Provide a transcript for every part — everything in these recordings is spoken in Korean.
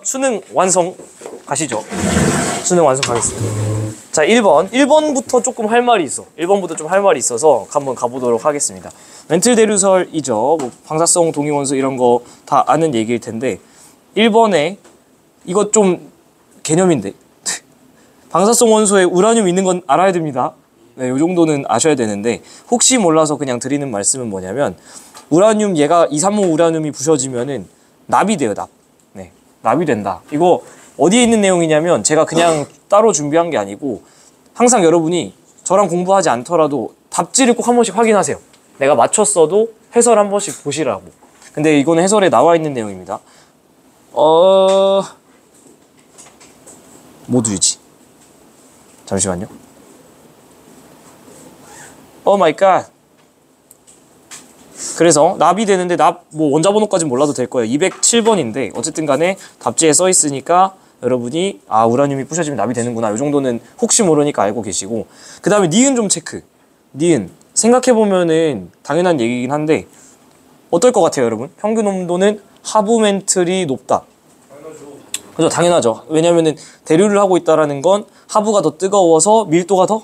수능 완성 가시죠. 수능 완성 가겠습니다. 자, 1번부터 조금 할 말이 있어. 1번부터 좀 할 말이 있어서 한번 가보도록 하겠습니다. 멘틀 대류설이죠. 뭐 방사성 동위원소 이런 거 다 아는 얘기일 텐데 1번에 이것 좀 개념인데 방사성 원소에 우라늄 있는 건 알아야 됩니다. 네, 요 정도는 아셔야 되는데 혹시 몰라서 그냥 드리는 말씀은 뭐냐면 우라늄 얘가 235 우라늄이 부셔지면은 납이 돼요. 납. 네, 납이 된다. 이거 어디에 있는 내용이냐면 제가 그냥 따로 준비한 게 아니고 항상 여러분이 저랑 공부하지 않더라도 답지를 꼭 한 번씩 확인하세요. 내가 맞췄어도 해설 한 번씩 보시라고. 근데 이거는 해설에 나와 있는 내용입니다. 모듈이지. 잠시만요. 오 마이 갓. 그래서 납이 되는데 뭐 원자번호까지는 몰라도 될 거예요. 207번인데 어쨌든 간에 답지에 써 있으니까 여러분이 우라늄이 부셔지면 납이 되는구나. 이 정도는 혹시 모르니까 알고 계시고 그 다음에 니은 좀 체크. 니은 생각해보면은 당연한 얘기긴 한데 어떨 것 같아요 여러분? 평균 온도는 하부 멘틀이 높다. 그죠? 당연하죠. 왜냐면은 대류를 하고 있다라는 건 하부가 더 뜨거워서 밀도가 더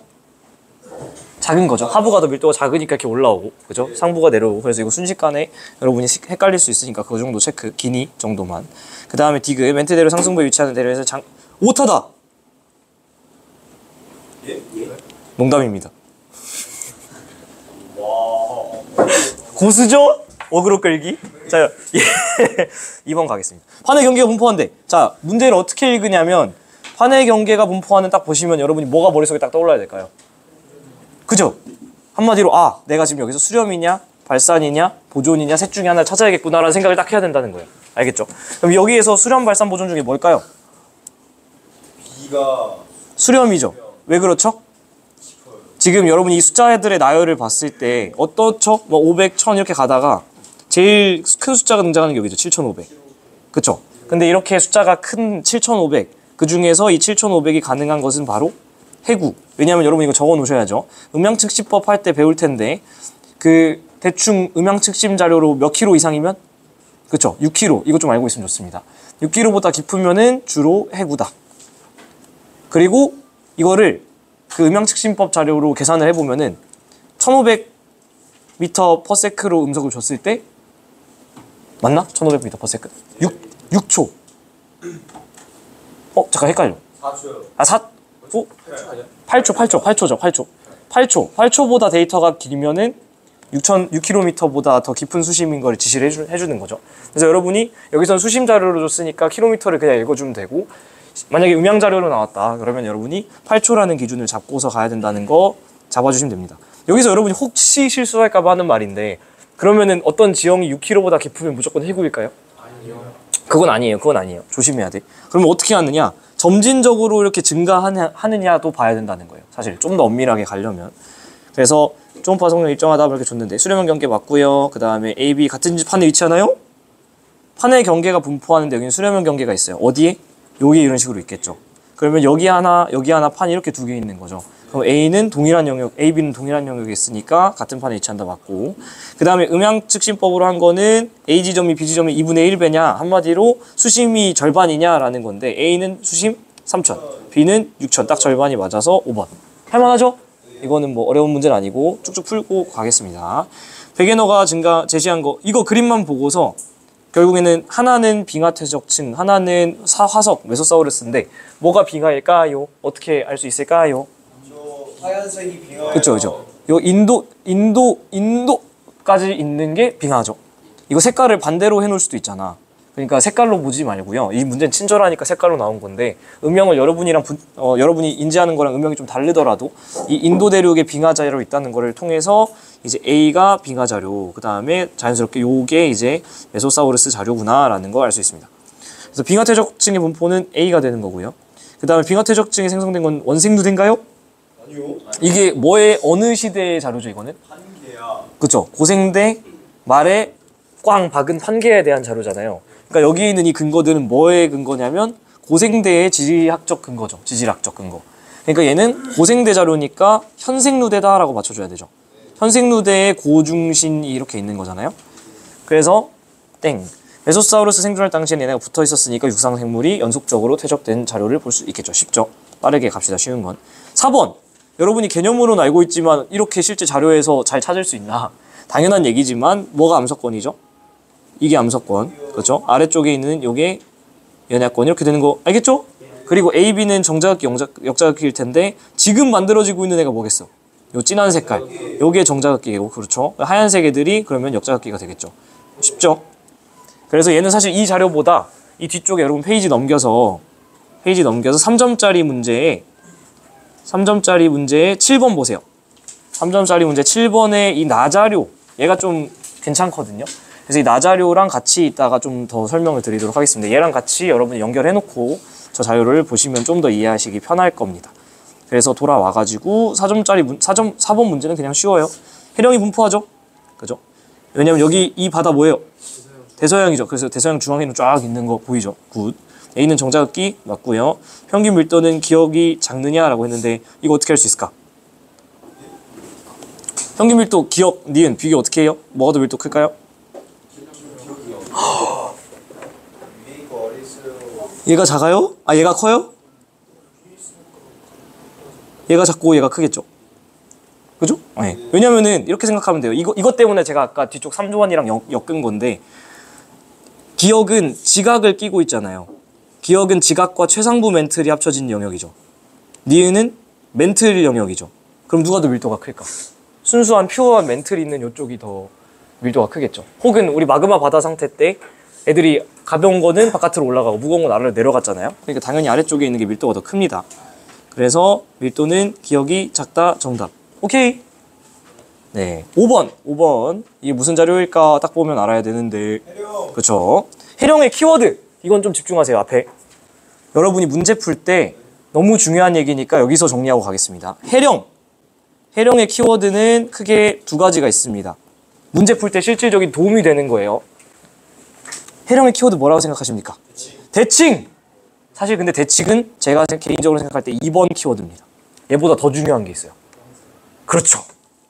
작은 거죠. 하부가 더 밀도가 작으니까 이렇게 올라오고, 그죠? 상부가 내려오고. 그래서 이거 순식간에 여러분이 헷갈릴 수 있으니까 그 정도 체크, 기니 정도만. 그 다음에 디그, 멘트 대류 상승부에 위치하는 대류에서 오타다! 예? 농담입니다. 고수죠? 어그로 끌기? 자, 예. 2번 가겠습니다. 판의 경계가 분포한대. 자, 문제를 어떻게 읽으냐면 판의 경계가 분포하는 딱 보시면 여러분이 뭐가 머릿속에 딱 떠올라야 될까요? 그죠? 한마디로 내가 지금 여기서 수렴이냐 발산이냐 보존이냐 셋 중에 하나를 찾아야겠구나라는 생각을 딱 해야 된다는 거예요. 알겠죠? 그럼 여기에서 수렴 발산 보존 중에 뭘까요? B가 수렴이죠. 왜 그렇죠? 지금 여러분이 이 숫자들의 나열을 봤을 때 어떻죠? 뭐 500, 1000 이렇게 가다가 제일 큰 숫자가 등장하는 게 여기죠. 7500. 그쵸? 근데 이렇게 숫자가 큰 7500 그 중에서 이 7500이 가능한 것은 바로 해구. 왜냐하면 여러분 이거 적어 놓으셔야죠. 음양측시법 할 때 배울 텐데 그 대충 음양측심 자료로 몇 킬로 이상이면? 그쵸? 6킬로. 이거 좀 알고 있으면 좋습니다. 6킬로보다 깊으면은 주로 해구다. 그리고 이거를 그 음양측심법 자료로 계산을 해보면은 1500m/s로 음속을 줬을 때 맞나? 1500m/s? 6초. 잠깐 헷갈려. 4초요. 8초죠. 8초보다 데이터가 길면은 6km보다 더 깊은 수심인 걸 지시를 해주는 거죠. 그래서 여러분이 여기선 수심 자료로 줬으니까 킬로미터를 그냥 읽어주면 되고 만약에 음양 자료로 나왔다 그러면 여러분이 8초라는 기준을 잡고서 가야 된다는 거 잡아주시면 됩니다. 여기서 여러분이 혹시 실수할까 봐 하는 말인데 그러면은 어떤 지형이 6km보다 깊으면 무조건 해구일까요? 아니요. 그건 아니에요. 조심해야 돼. 그러면 어떻게 하느냐? 점진적으로 이렇게 증가하느냐도 봐야 된다는 거예요. 사실 좀 더 엄밀하게 가려면. 그래서 초음파 성능 일정하다 이렇게 줬는데 수렴형 경계 맞고요. 그 다음에 A, B 같은 판에 위치하나요? 판의 경계가 분포하는데 여기는 수렴형 경계가 있어요. 어디에? 여기 이런 식으로 있겠죠. 그러면 여기 하나 판이 이렇게 두 개 있는 거죠. 그럼 A는 동일한 영역, A, B는 동일한 영역에 있으니까 같은 판에 위치한다 맞고. 그 다음에 음양측심법으로 한 거는 A 지점이 B 지점이 2분의 1배냐 한마디로 수심이 절반이냐라는 건데 A는 수심 3000, B는 6000 딱 절반이 맞아서 5번. 할만하죠? 이거는 뭐 어려운 문제는 아니고 쭉쭉 풀고 가겠습니다. 백엔너가 제시한 거 이거 그림만 보고서 결국에는 하나는 빙하퇴적층, 하나는 화석 메소사우루스인데 뭐가 빙하일까요? 어떻게 알 수 있을까요? 하얀색이 빙하. 그쵸. 요 인도까지 있는 게 빙하죠. 이거 색깔을 반대로 해놓을 수도 있잖아. 그러니까 색깔로 보지 말고요. 이 문제는 친절하니까 색깔로 나온 건데 음영을 여러분이 인지하는 거랑 음영이 좀 다르더라도 이 인도 대륙의 빙하 자료 있다는 거를 통해서 이제 A가 빙하 자료, 그 다음에 자연스럽게 요게 이제 메소사우루스 자료구나라는 걸 알 수 있습니다. 그래서 빙하 퇴적층의 분포는 A가 되는 거고요. 그 다음에 빙하 퇴적층이 생성된 건 원생누대인가요? 아니요. 이게 어느 시대의 자료죠 이거는? 판계야. 그쵸. 고생대 말에 꽝 박은 판계에 대한 자료잖아요. 그러니까 여기 있는 이 근거들은 뭐의 근거냐면 고생대의 지리학적 근거죠. 지질학적 근거. 그러니까 얘는 고생대 자료니까 현생누대다라고 맞춰줘야 되죠. 현생누대의 고중신이 이렇게 있는 거잖아요. 그래서 땡. 메소사우루스 생존할 당시엔 얘네가 붙어 있었으니까 육상 생물이 연속적으로 퇴적된 자료를 볼 수 있겠죠. 쉽죠? 빠르게 갑시다. 쉬운 건. 4번. 여러분이 개념으로는 알고 있지만 이렇게 실제 자료에서 잘 찾을 수 있나? 당연한 얘기지만 뭐가 암석권이죠? 이게 암석권. 그렇죠? 아래쪽에 있는 요게 연약권 이렇게 되는 거 알겠죠? 그리고 A, B는 정자극기, 역자극기일 텐데 지금 만들어지고 있는 애가 뭐겠어? 요 진한 색깔. 요게 정자극기고 그렇죠? 하얀색 애들이 그러면 역자극기가 되겠죠. 쉽죠? 그래서 얘는 사실 이 자료보다 이 뒤쪽에 여러분 페이지 넘겨서 3점짜리 문제에 7번 보세요. 3점짜리 문제 7번에 이 나자료 얘가 좀 괜찮거든요. 그래서 이 나자료랑 같이 이따가 좀 더 설명을 드리도록 하겠습니다. 얘랑 같이 여러분이 연결해 놓고 저 자료를 보시면 좀 더 이해하시기 편할 겁니다. 그래서 돌아와가지고 4번 문제는 그냥 쉬워요. 해령이 분포하죠? 그죠? 왜냐면 여기 이 바다 뭐예요? 대서양이죠. 그래서 대서양 중앙에는 쫙 있는 거 보이죠? 굿. A는 정자극기 맞고요. 평균 밀도는 기억이 작느냐라고 했는데 이거 어떻게 할 수 있을까? 평균 밀도, 기억, 니은 비교 어떻게 해요? 뭐가 더 밀도 클까요? 얘가 작아요? 아 얘가 커요? 얘가 작고 얘가 크겠죠? 그죠? 네. 왜냐면은 이렇게 생각하면 돼요. 이것 때문에 제가 아까 뒤쪽 3조원이랑 엮은 건데 기억은 지각을 끼고 있잖아요. 기억은 지각과 최상부 멘틀이 합쳐진 영역이죠. 니은은 멘틀 영역이죠. 그럼 누가 더 밀도가 클까? 순수한 퓨어한 멘틀이 있는 이쪽이 더 밀도가 크겠죠. 혹은 우리 마그마 바다 상태 때 애들이 가벼운 거는 바깥으로 올라가고 무거운 건 아래로 내려갔잖아요. 그러니까 당연히 아래쪽에 있는 게 밀도가 더 큽니다. 그래서 밀도는 기억이 작다. 정답. 오케이. 네. 5번. 이게 무슨 자료일까 딱 보면 알아야 되는데. 해령. 그렇죠. 해령의 키워드. 이건 좀 집중하세요. 앞에. 여러분이 문제 풀 때 너무 중요한 얘기니까 여기서 정리하고 가겠습니다. 해령의 키워드는 크게 두 가지가 있습니다. 문제 풀 때 실질적인 도움이 되는 거예요. 해령의 키워드 뭐라고 생각하십니까? 대칭! 사실 근데 대칭은 제가 개인적으로 생각할 때 2번 키워드입니다. 얘보다 더 중요한 게 있어요. 그렇죠.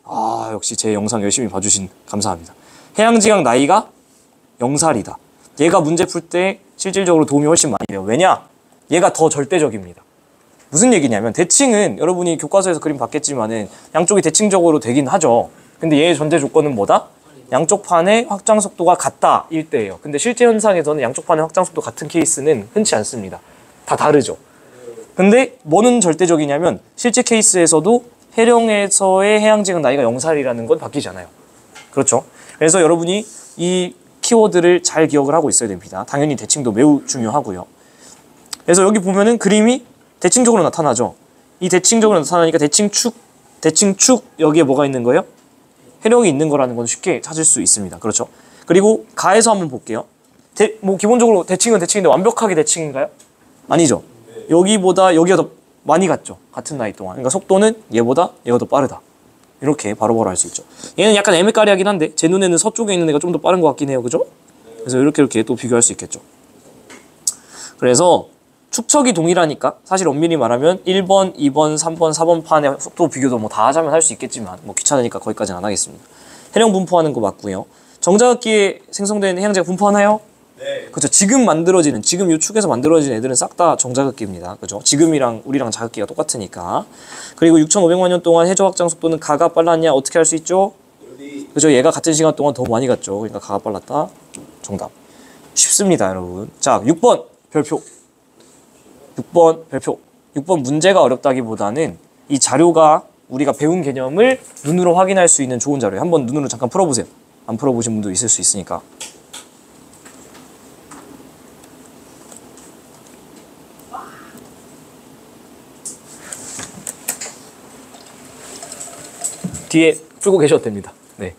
아 역시 제 영상 열심히 봐주신 감사합니다. 해양지각 나이가 0살이다. 얘가 문제 풀 때 실질적으로 도움이 훨씬 많이 돼요. 왜냐? 얘가 더 절대적입니다. 무슨 얘기냐면 대칭은 여러분이 교과서에서 그림 봤겠지만은 양쪽이 대칭적으로 되긴 하죠. 근데 얘의 전제 조건은 뭐다? 양쪽 판의 확장 속도가 같다 일 때예요. 근데 실제 현상에서는 양쪽 판의 확장 속도 같은 케이스는 흔치 않습니다. 다 다르죠. 근데 뭐는 절대적이냐면 실제 케이스에서도 해령에서의 해양지각 나이가 0살이라는 건 바뀌지 않아요. 그렇죠. 그래서 여러분이 이 키워드를 잘 기억을 하고 있어야 됩니다. 당연히 대칭도 매우 중요하고요. 그래서 여기 보면은 그림이 대칭적으로 나타나죠. 이 대칭적으로 나타나니까 대칭축 여기에 뭐가 있는 거예요? 해령이 있는 거라는 건 쉽게 찾을 수 있습니다. 그렇죠. 그리고 가에서 한번 볼게요. 뭐 기본적으로 대칭은 대칭인데 완벽하게 대칭인가요? 아니죠. 여기보다 여기가 더 많이 갔죠. 같은 나이 동안. 그러니까 속도는 얘가 더 빠르다. 이렇게 바로바로 알 수 있죠. 얘는 약간 애매까리하긴 한데 제 눈에는 서쪽에 있는 애가 좀 더 빠른 것 같긴 해요. 그죠? 그래서 이렇게 또 비교할 수 있겠죠. 그래서 축척이 동일하니까 사실 엄밀히 말하면 1번, 2번, 3번, 4번 판의 속도 비교도 뭐 다 하자면 할 수 있겠지만 뭐 귀찮으니까 거기까지는 안 하겠습니다. 해령 분포하는 거 맞고요. 정자극기에 생성된 해양지각 분포하나요? 네. 그렇죠. 지금 이 축에서 만들어진 애들은 싹 다 정자극기입니다. 그죠? 지금이랑 우리랑 자극기가 똑같으니까. 그리고 6,500만 년 동안 해저 확장 속도는 가가 빨랐냐? 어떻게 할 수 있죠? 그죠? 얘가 같은 시간 동안 더 많이 갔죠. 그러니까 가가 빨랐다. 정답. 쉽습니다, 여러분. 자, 6번 별표. 6번 문제가 어렵다기보다는 이 자료가 우리가 배운 개념을 눈으로 확인할 수 있는 좋은 자료예요. 한번 눈으로 잠깐 풀어보세요. 안 풀어보신 분도 있을 수 있으니까. 뒤에 풀고 계셔도 됩니다. 네.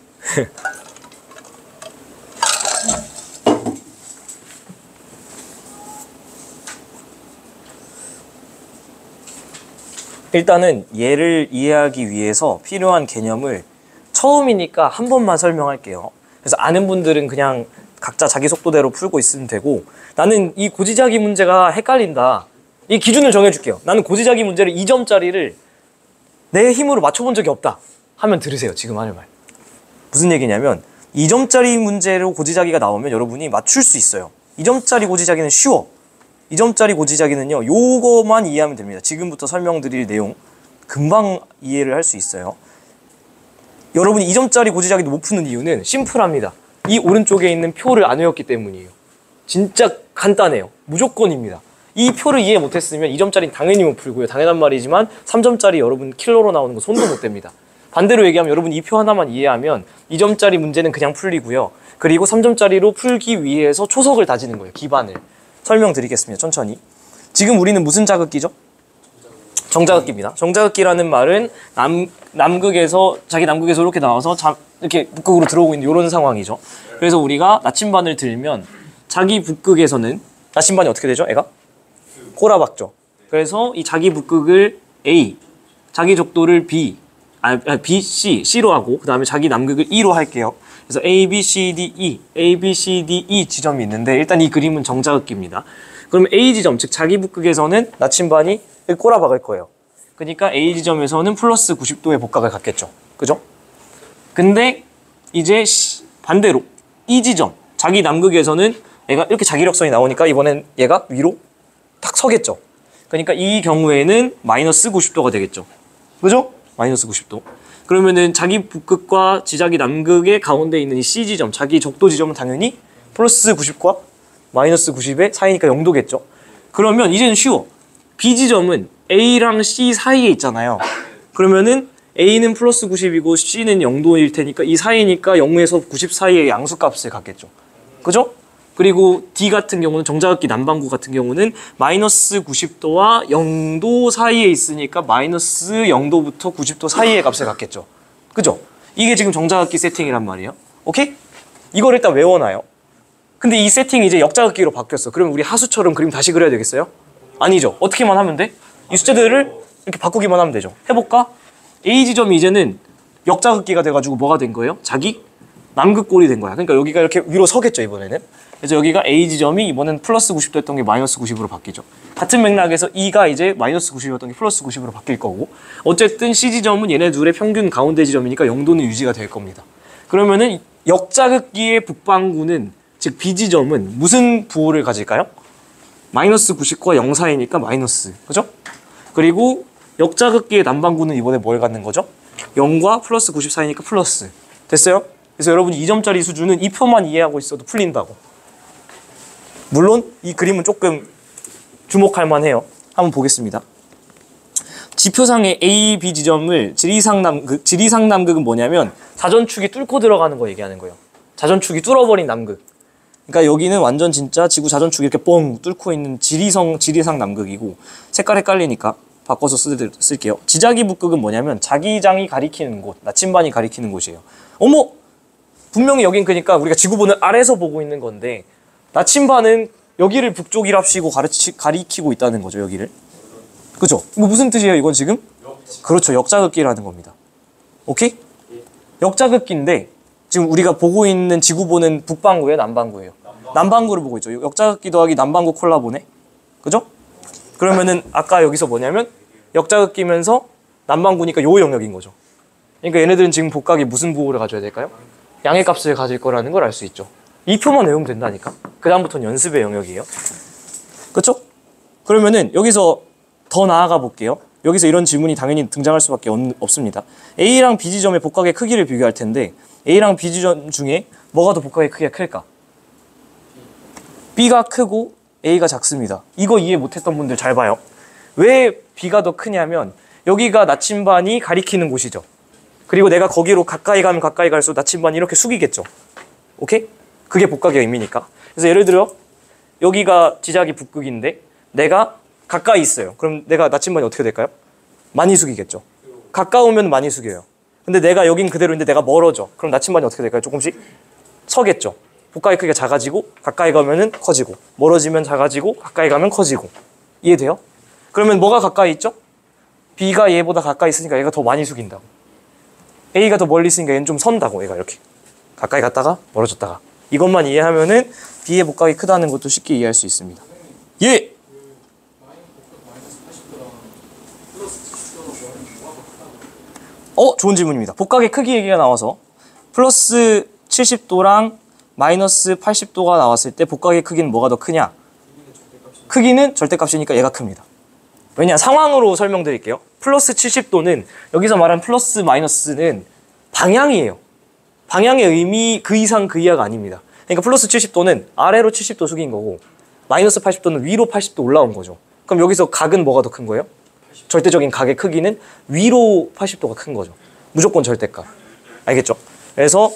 일단은 얘를 이해하기 위해서 필요한 개념을 처음이니까 한 번만 설명할게요. 그래서 아는 분들은 그냥 각자 자기 속도대로 풀고 있으면 되고, 나는 이 고지자기 문제가 헷갈린다. 이 기준을 정해줄게요. 나는 고지자기 문제를 2점짜리를 내 힘으로 맞춰본 적이 없다 하면 들으세요. 지금 하는 말 무슨 얘기냐면 2점짜리 문제로 고지자기가 나오면 여러분이 맞출 수 있어요. 2점짜리 고지자기는 쉬워. 2점짜리 고지자기는요, 요거만 이해하면 됩니다. 지금부터 설명드릴 내용 금방 이해를 할 수 있어요. 여러분이 2점짜리 고지자기도 못 푸는 이유는 심플합니다. 이 오른쪽에 있는 표를 안 외웠기 때문이에요. 진짜 간단해요. 무조건입니다. 이 표를 이해 못했으면 2점짜리는 당연히 못 풀고요. 당연한 말이지만 3점짜리 여러분 킬러로 나오는 거 손도 못 댑니다. 반대로 얘기하면 여러분 이 표 하나만 이해하면 2점짜리 문제는 그냥 풀리고요. 그리고 3점짜리로 풀기 위해서 초석을 다지는 거예요. 기반을. 설명드리겠습니다. 천천히. 지금 우리는 무슨 자극기죠? 정자극기입니다. 정자극기라는 말은 남극에서 자기 남극에서 이렇게 나와서 이렇게 북극으로 들어오고 있는 이런 상황이죠. 그래서 우리가 나침반을 들면 자기 북극에서는 나침반이 어떻게 되죠? 애가 꼬라박죠. 그래서 이 자기 북극을 A, 자기 적도를 B, B, C로 하고 그 다음에 자기 남극을 E로 할게요. 그래서 A, B, C, D, E, A, B, C, D, E 지점이 있는데 일단 이 그림은 정자극기입니다. 그러면 A 지점, 즉 자기 북극에서는 나침반이 꼬라박을 거예요. 그러니까 A 지점에서는 플러스 90도의 복각을 갖겠죠. 그죠? 근데 이제 반대로 E 지점, 자기 남극에서는 얘가 이렇게 자기력선이 나오니까 이번엔 얘가 위로 딱 서겠죠. 그러니까 이 경우에는 마이너스 90도가 되겠죠. 그죠? 마이너스 90도. 그러면은 자기 북극과 지자기 남극의 가운데 있는 이 C 지점, 자기 적도 지점은 당연히 플러스 90과 마이너스 90의 사이니까 0도겠죠. 그러면 이제는 쉬워. B 지점은 A랑 C 사이에 있잖아요. 그러면은 A는 플러스 90이고 C는 0도일 테니까 이 사이니까 0에서 90 사이의 양수값을 갖겠죠. 그죠? 그리고 D 같은 경우는 정자극기 남반구 같은 경우는 마이너스 90도와 0도 사이에 있으니까 마이너스 0도부터 90도 사이의 값을 갖겠죠. 그죠? 이게 지금 정자극기 세팅이란 말이에요. 오케이? 이걸 일단 외워놔요. 근데 이 세팅이 이제 역자극기로 바뀌었어. 그러면 우리 하수처럼 그림 다시 그려야 되겠어요? 아니죠. 어떻게만 하면 돼? 이 숫자들을 이렇게 바꾸기만 하면 되죠. 해볼까? A 지점이 이제는 역자극기가 돼가지고 뭐가 된 거예요? 자기 남극골이 된 거야. 그러니까 여기가 이렇게 위로 서겠죠, 이번에는. 그래서 여기가 A 지점이 이번엔 플러스 90도였던 게 마이너스 90으로 바뀌죠. 같은 맥락에서 E가 이제 마이너스 90이었던 게 플러스 90으로 바뀔 거고, 어쨌든 C 지점은 얘네 둘의 평균 가운데 지점이니까 0도는 유지가 될 겁니다. 그러면은 역자극기의 북반구는, 즉 B 지점은 무슨 부호를 가질까요? 마이너스 90과 0 사이니까 마이너스, 그죠? 그리고 역자극기의 남반구는 이번에 뭘 갖는 거죠? 0과 플러스 90 사이니까 플러스. 됐어요? 그래서 여러분이 2점짜리 수준은 이 표만 이해하고 있어도 풀린다고. 물론 이 그림은 조금 주목할 만해요. 한번 보겠습니다. 지표상의 A, B 지점을 지리상 남극은 뭐냐면 자전축이 뚫고 들어가는 거 얘기하는 거예요. 자전축이 뚫어버린 남극. 그러니까 여기는 완전 진짜 지구 자전축이 이렇게 뻥 뚫고 있는 지리상 남극이고, 색깔 헷갈리니까 바꿔서 쓸게요. 지자기 북극은 뭐냐면 자기장이 가리키는 곳, 나침반이 가리키는 곳이에요. 어머! 분명히 여긴 그러니까 우리가 지구본을 아래서 보고 있는 건데 나침반은 여기를 북쪽이랍시고 가리키고 있다는 거죠, 여기를. 그죠? 이거 무슨 뜻이에요, 이건 지금? 그렇죠, 역자극기라는 겁니다. 오케이? 역자극기인데 지금 우리가 보고 있는 지구본은 북반구예요, 남반구예요? 남반구를 보고 있죠. 역자극기 더하기 남반구 콜라보네. 그죠? 그러면은 아까 여기서 뭐냐면 역자극기면서 남반구니까 요 영역인 거죠. 그러니까 얘네들은 지금 복각이 무슨 부호를 가져야 될까요? 양의 값을 가질 거라는 걸 알 수 있죠. 이 표만 외우면 된다니까. 그 다음부터는 연습의 영역이에요. 그렇죠? 그러면은 여기서 더 나아가 볼게요. 여기서 이런 질문이 당연히 등장할 수밖에 없습니다. A랑 B 지점의 복각의 크기를 비교할 텐데 A랑 B 지점 중에 뭐가 더 복각의 크기가 클까? B가 크고 A가 작습니다. 이거 이해 못했던 분들 잘 봐요. 왜 B가 더 크냐면 여기가 나침반이 가리키는 곳이죠. 그리고 내가 거기로 가까이 가면 가까이 갈수록 나침반이 이렇게 숙이겠죠. 오케이? 그게 복각의 의미니까. 그래서 예를 들어 여기가 지자기 북극인데 내가 가까이 있어요. 그럼 내가 나침반이 어떻게 될까요? 많이 숙이겠죠. 가까우면 많이 숙여요. 근데 내가 여긴 그대로인데 내가 멀어져. 그럼 나침반이 어떻게 될까요? 조금씩 서겠죠. 복각의 크기가 작아지고 가까이 가면은 커지고, 멀어지면 작아지고 가까이 가면 커지고. 이해돼요? 그러면 뭐가 가까이 있죠? B가 얘보다 가까이 있으니까 얘가 더 많이 숙인다고. A가 더 멀리 있으니까 얘는 좀 선다고. 얘가 이렇게 가까이 갔다가 멀어졌다가. 이것만 이해하면은 B의 복각이 크다는 것도 쉽게 이해할 수 있습니다. 예! 좋은 질문입니다. 복각의 크기 얘기가 나와서 플러스 70도랑 마이너스 80도가 나왔을 때 복각의 크기는 뭐가 더 크냐? 크기는 절대값이니까 얘가 큽니다. 왜냐? 상황으로 설명드릴게요. 플러스 70도는 여기서 말한 플러스 마이너스는 방향이에요. 방향의 의미 그 이상 그 이하가 아닙니다. 그러니까 플러스 70도는 아래로 70도 숙인 거고 마이너스 80도는 위로 80도 올라온 거죠. 그럼 여기서 각은 뭐가 더 큰 거예요? 절대적인 각의 크기는 위로 80도가 큰 거죠. 무조건 절대값. 알겠죠? 그래서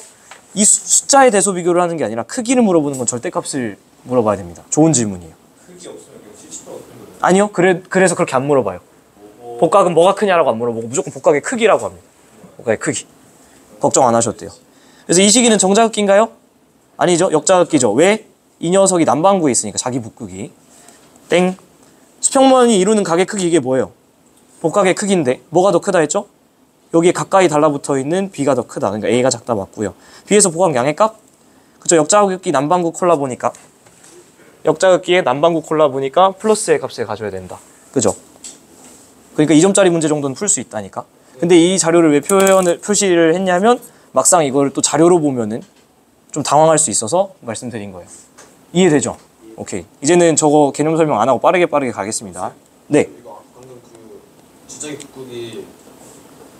이 숫자의 대소 비교를 하는 게 아니라 크기를 물어보는 건 절대값을 물어봐야 됩니다. 좋은 질문이에요. 크기 없으면 그냥 70도가 큰 거예요. 아니요. 그래서 그렇게 안 물어봐요. 복각은 뭐가 크냐라고 안 물어보고 무조건 복각의 크기라고 합니다. 복각의 크기. 걱정 안 하셔도 돼요. 그래서 이 시기는 정자극기인가요? 아니죠. 역자극기죠. 왜? 이 녀석이 남반구에 있으니까 자기 북극이. 땡. 수평면이 이루는 각의 크기 이게 뭐예요? 복각의 크기인데 뭐가 더 크다 했죠? 여기에 가까이 달라붙어 있는 B가 더 크다. 그러니까 A가 작다 맞고요. B에서 복각 양의 값? 그쵸. 역자극기 남반구 콜라 보니까 역자극기의 남반구 콜라 보니까 플러스의 값을 가져야 된다. 그죠? 그러니까 2점짜리 문제 정도는 풀 수 있다니까. 근데 이 자료를 왜 표시를 했냐면 막상 이걸 또 자료로 보면은 좀 당황할 수 있어서 말씀드린 거예요. 이해되죠? 오케이. 이제는 저거 개념 설명 안 하고 빠르게 가겠습니다. 네. 이거 방금 그 지적인 북극이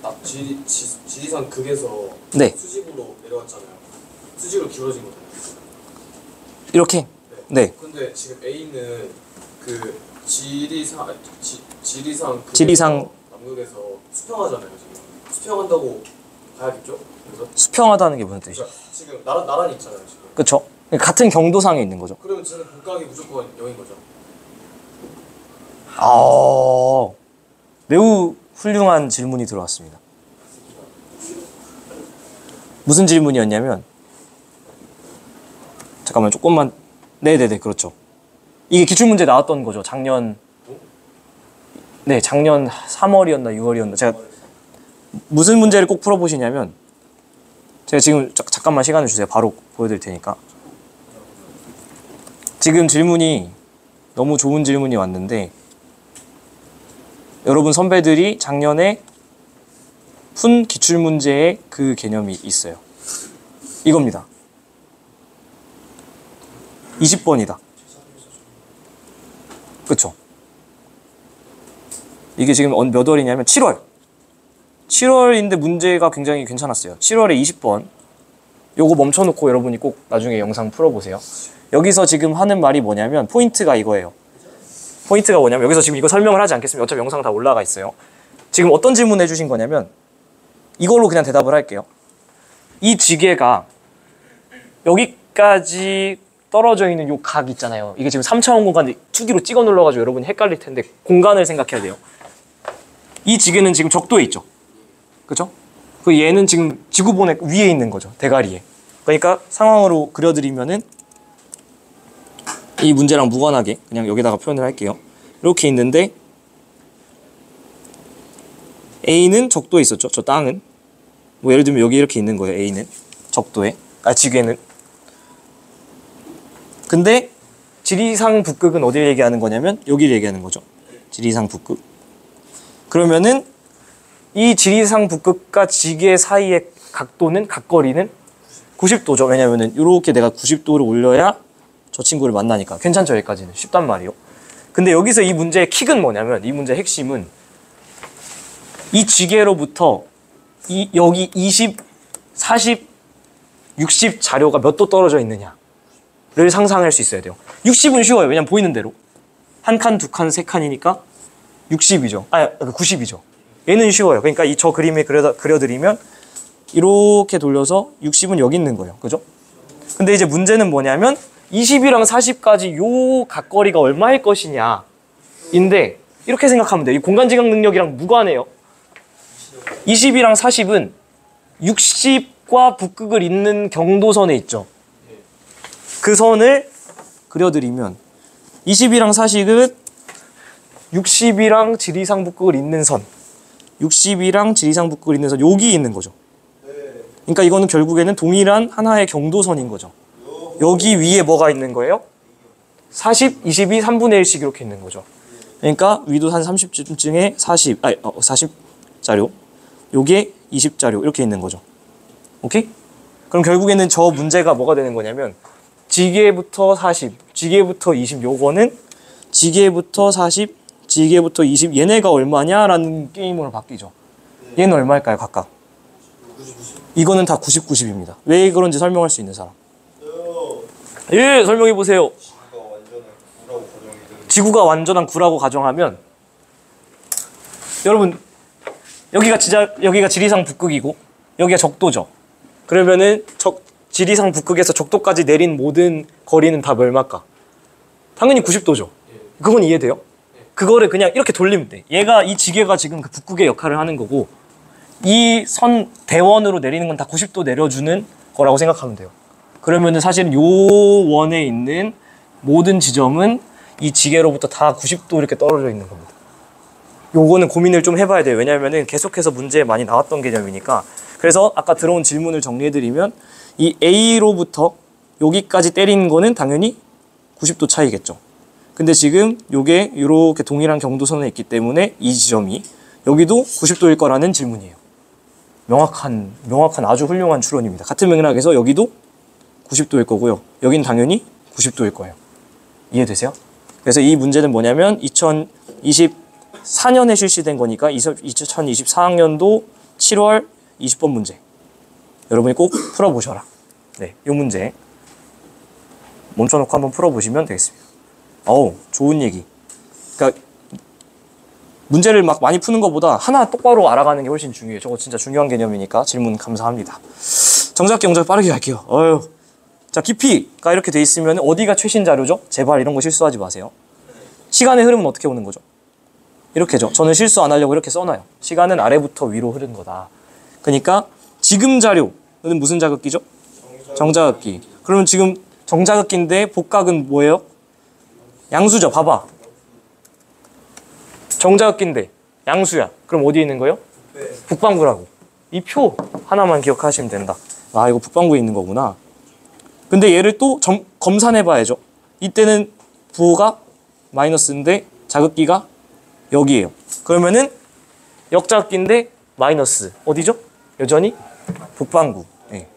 딱 지리산 극에서 네. 수직으로 내려왔잖아요. 수직으로 기울어진 거잖아요. 이렇게. 네. 근데 지금 A는 그 지리산 지리상 남극에서 수평하잖아요. 지금 수평한다고 봐야겠죠? 그래서 수평하다는 게 무슨 뜻이죠? 그러니까 지금 나란히 있잖아요. 지금. 그쵸? 같은 경도상에 있는 거죠. 그러면 지금 복각이 무조건 0인 거죠. 아, 매우 훌륭한 질문이 들어왔습니다. 무슨 질문이었냐면 잠깐만 조금만. 네네네, 그렇죠. 이게 기출문제 나왔던 거죠. 작년 3월이었나 6월이었나. 제가 무슨 문제를 꼭 풀어보시냐면 제가 지금 잠깐만 시간을 주세요. 바로 보여드릴 테니까. 지금 질문이 너무 좋은 질문이 왔는데 여러분 선배들이 작년에 푼 기출문제의 그 개념이 있어요. 이겁니다. 20번이다. 그쵸? 이게 지금 몇 월이냐면 7월. 7월인데 문제가 굉장히 괜찮았어요. 7월에 20번. 요거 멈춰놓고 여러분이 꼭 나중에 영상 풀어보세요. 여기서 지금 하는 말이 뭐냐면 포인트가 이거예요. 포인트가 뭐냐면 여기서 지금 이거 설명을 하지 않겠습니다. 어차피 영상 다 올라가 있어요. 지금 어떤 질문 해주신 거냐면 이걸로 그냥 대답을 할게요. 이 지게가 여기까지 떨어져 있는 요 각 있잖아요. 이게 지금 3차원 공간에 2D로 찍어 눌러가지고 여러분이 헷갈릴 텐데 공간을 생각해야 돼요. 이 지게는 지금 적도에 있죠. 그죠? 그 얘는 지금 지구본의 위에 있는 거죠. 대가리에. 그러니까 상황으로 그려드리면은 이 문제랑 무관하게 그냥 여기다가 표현을 할게요. 이렇게 있는데 A는 적도에 있었죠. 저 땅은. 뭐 예를 들면 여기 이렇게 있는 거예요. A는 적도에. 지게는. 근데 지리상 북극은 어디를 얘기하는 거냐면 여기를 얘기하는 거죠. 지리상 북극. 그러면은 이 지리상 북극과 지게 사이의 각도는 각거리는 90도죠. 왜냐면은 이렇게 내가 90도를 올려야 저 친구를 만나니까. 괜찮죠? 여기까지는 쉽단 말이요. 근데 여기서 이 문제의 킥은 뭐냐면 이 문제의 핵심은 이 지게로부터 여기 20, 40, 60 자료가 몇 도 떨어져 있느냐를 상상할 수 있어야 돼요. 60은 쉬워요. 왜냐면 보이는 대로 한 칸, 두 칸, 세 칸이니까 60이죠. 90이죠. 얘는 쉬워요. 그러니까 저 그림에 그려드리면 이렇게 돌려서 60은 여기 있는 거예요. 그죠? 근데 이제 문제는 뭐냐면 20이랑 40까지 요 각거리가 얼마일 것이냐 인데 이렇게 생각하면 돼요. 이 공간지각 능력이랑 무관해요. 20이랑 40은 60과 북극을 잇는 경도선에 있죠. 그 선을 그려드리면 20이랑 40은 60이랑 지리상 북극을 잇는 선, 60이랑 지리상 북극을 잇는 선 여기 있는 거죠. 그러니까 이거는 결국에는 동일한 하나의 경도선인 거죠. 여기 위에 뭐가 있는 거예요? 40, 22, 3분의 1씩 이렇게 있는 거죠. 그러니까 위도 한 30쯤에 40자료, 요게 20자료 이렇게 있는 거죠. 오케이? 그럼 결국에는 저 문제가 뭐가 되는 거냐면 지게부터 40, 지게부터 20 요거는 지게부터 40, 지게부터 20 얘네가 얼마냐라는 게임으로 바뀌죠. 얘는 얼마일까요 각각? 이거는 다 90, 90입니다. 왜 그런지 설명할 수 있는 사람. 예, 설명해 보세요. 지구가 완전한 9라고 가정하면 여러분 여기가 지리산 북극이고 여기가 적도죠. 그러면은 지리산 북극에서 적도까지 내린 모든 거리는 다 얼마일까? 당연히 90도죠. 그건 이해돼요? 그거를 그냥 이렇게 돌리면 돼. 이 지게가 지금 그 북극의 역할을 하는 거고 이 선 대원으로 내리는 건 다 90도 내려주는 거라고 생각하면 돼요. 그러면은 사실 요 원에 있는 모든 지점은 이 지게로부터 다 90도 이렇게 떨어져 있는 겁니다. 요거는 고민을 좀 해봐야 돼요. 왜냐면은 계속해서 문제에 많이 나왔던 개념이니까. 그래서 아까 들어온 질문을 정리해드리면 이 A로부터 여기까지 때리는 거는 당연히 90도 차이겠죠. 근데 지금 요게 이렇게 동일한 경도선에 있기 때문에 이 지점이 여기도 90도일 거라는 질문이에요. 명확한 아주 훌륭한 추론입니다. 같은 맥락에서 여기도 90도일 거고요. 여긴 당연히 90도일 거예요. 이해되세요? 그래서 이 문제는 뭐냐면 2024년에 실시된 거니까 2024학년도 7월 20번 문제. 여러분이 꼭 풀어보셔라. 네, 이 문제 멈춰놓고 한번 풀어보시면 되겠습니다. 어우, 좋은 얘기. 그러니까 문제를 막 많이 푸는 것보다 하나 똑바로 알아가는 게 훨씬 중요해요. 저거 진짜 중요한 개념이니까 질문 감사합니다. 정작 경작 빠르게 갈게요. 자, 깊이가 이렇게 돼 있으면 어디가 최신 자료죠? 제발 이런 거 실수하지 마세요. 시간의 흐름은 어떻게 오는 거죠? 이렇게죠. 저는 실수 안 하려고 이렇게 써놔요. 시간은 아래부터 위로 흐른 거다. 그러니까 지금 자료는 무슨 자극기죠? 정자극기. 그러면 지금 정자극기인데 복각은 뭐예요? 양수죠. 봐봐. 정자극기인데 양수야. 그럼 어디에 있는 거예요? 북반구라고. 이 표 하나만 기억하시면 된다. 아, 이거 북반구에 있는 거구나. 근데 얘를 또 검산해 봐야죠. 이때는 부호가 마이너스인데 자극기가 여기에요. 그러면은 역자극기인데 마이너스. 어디죠? 여전히 북반구. 네.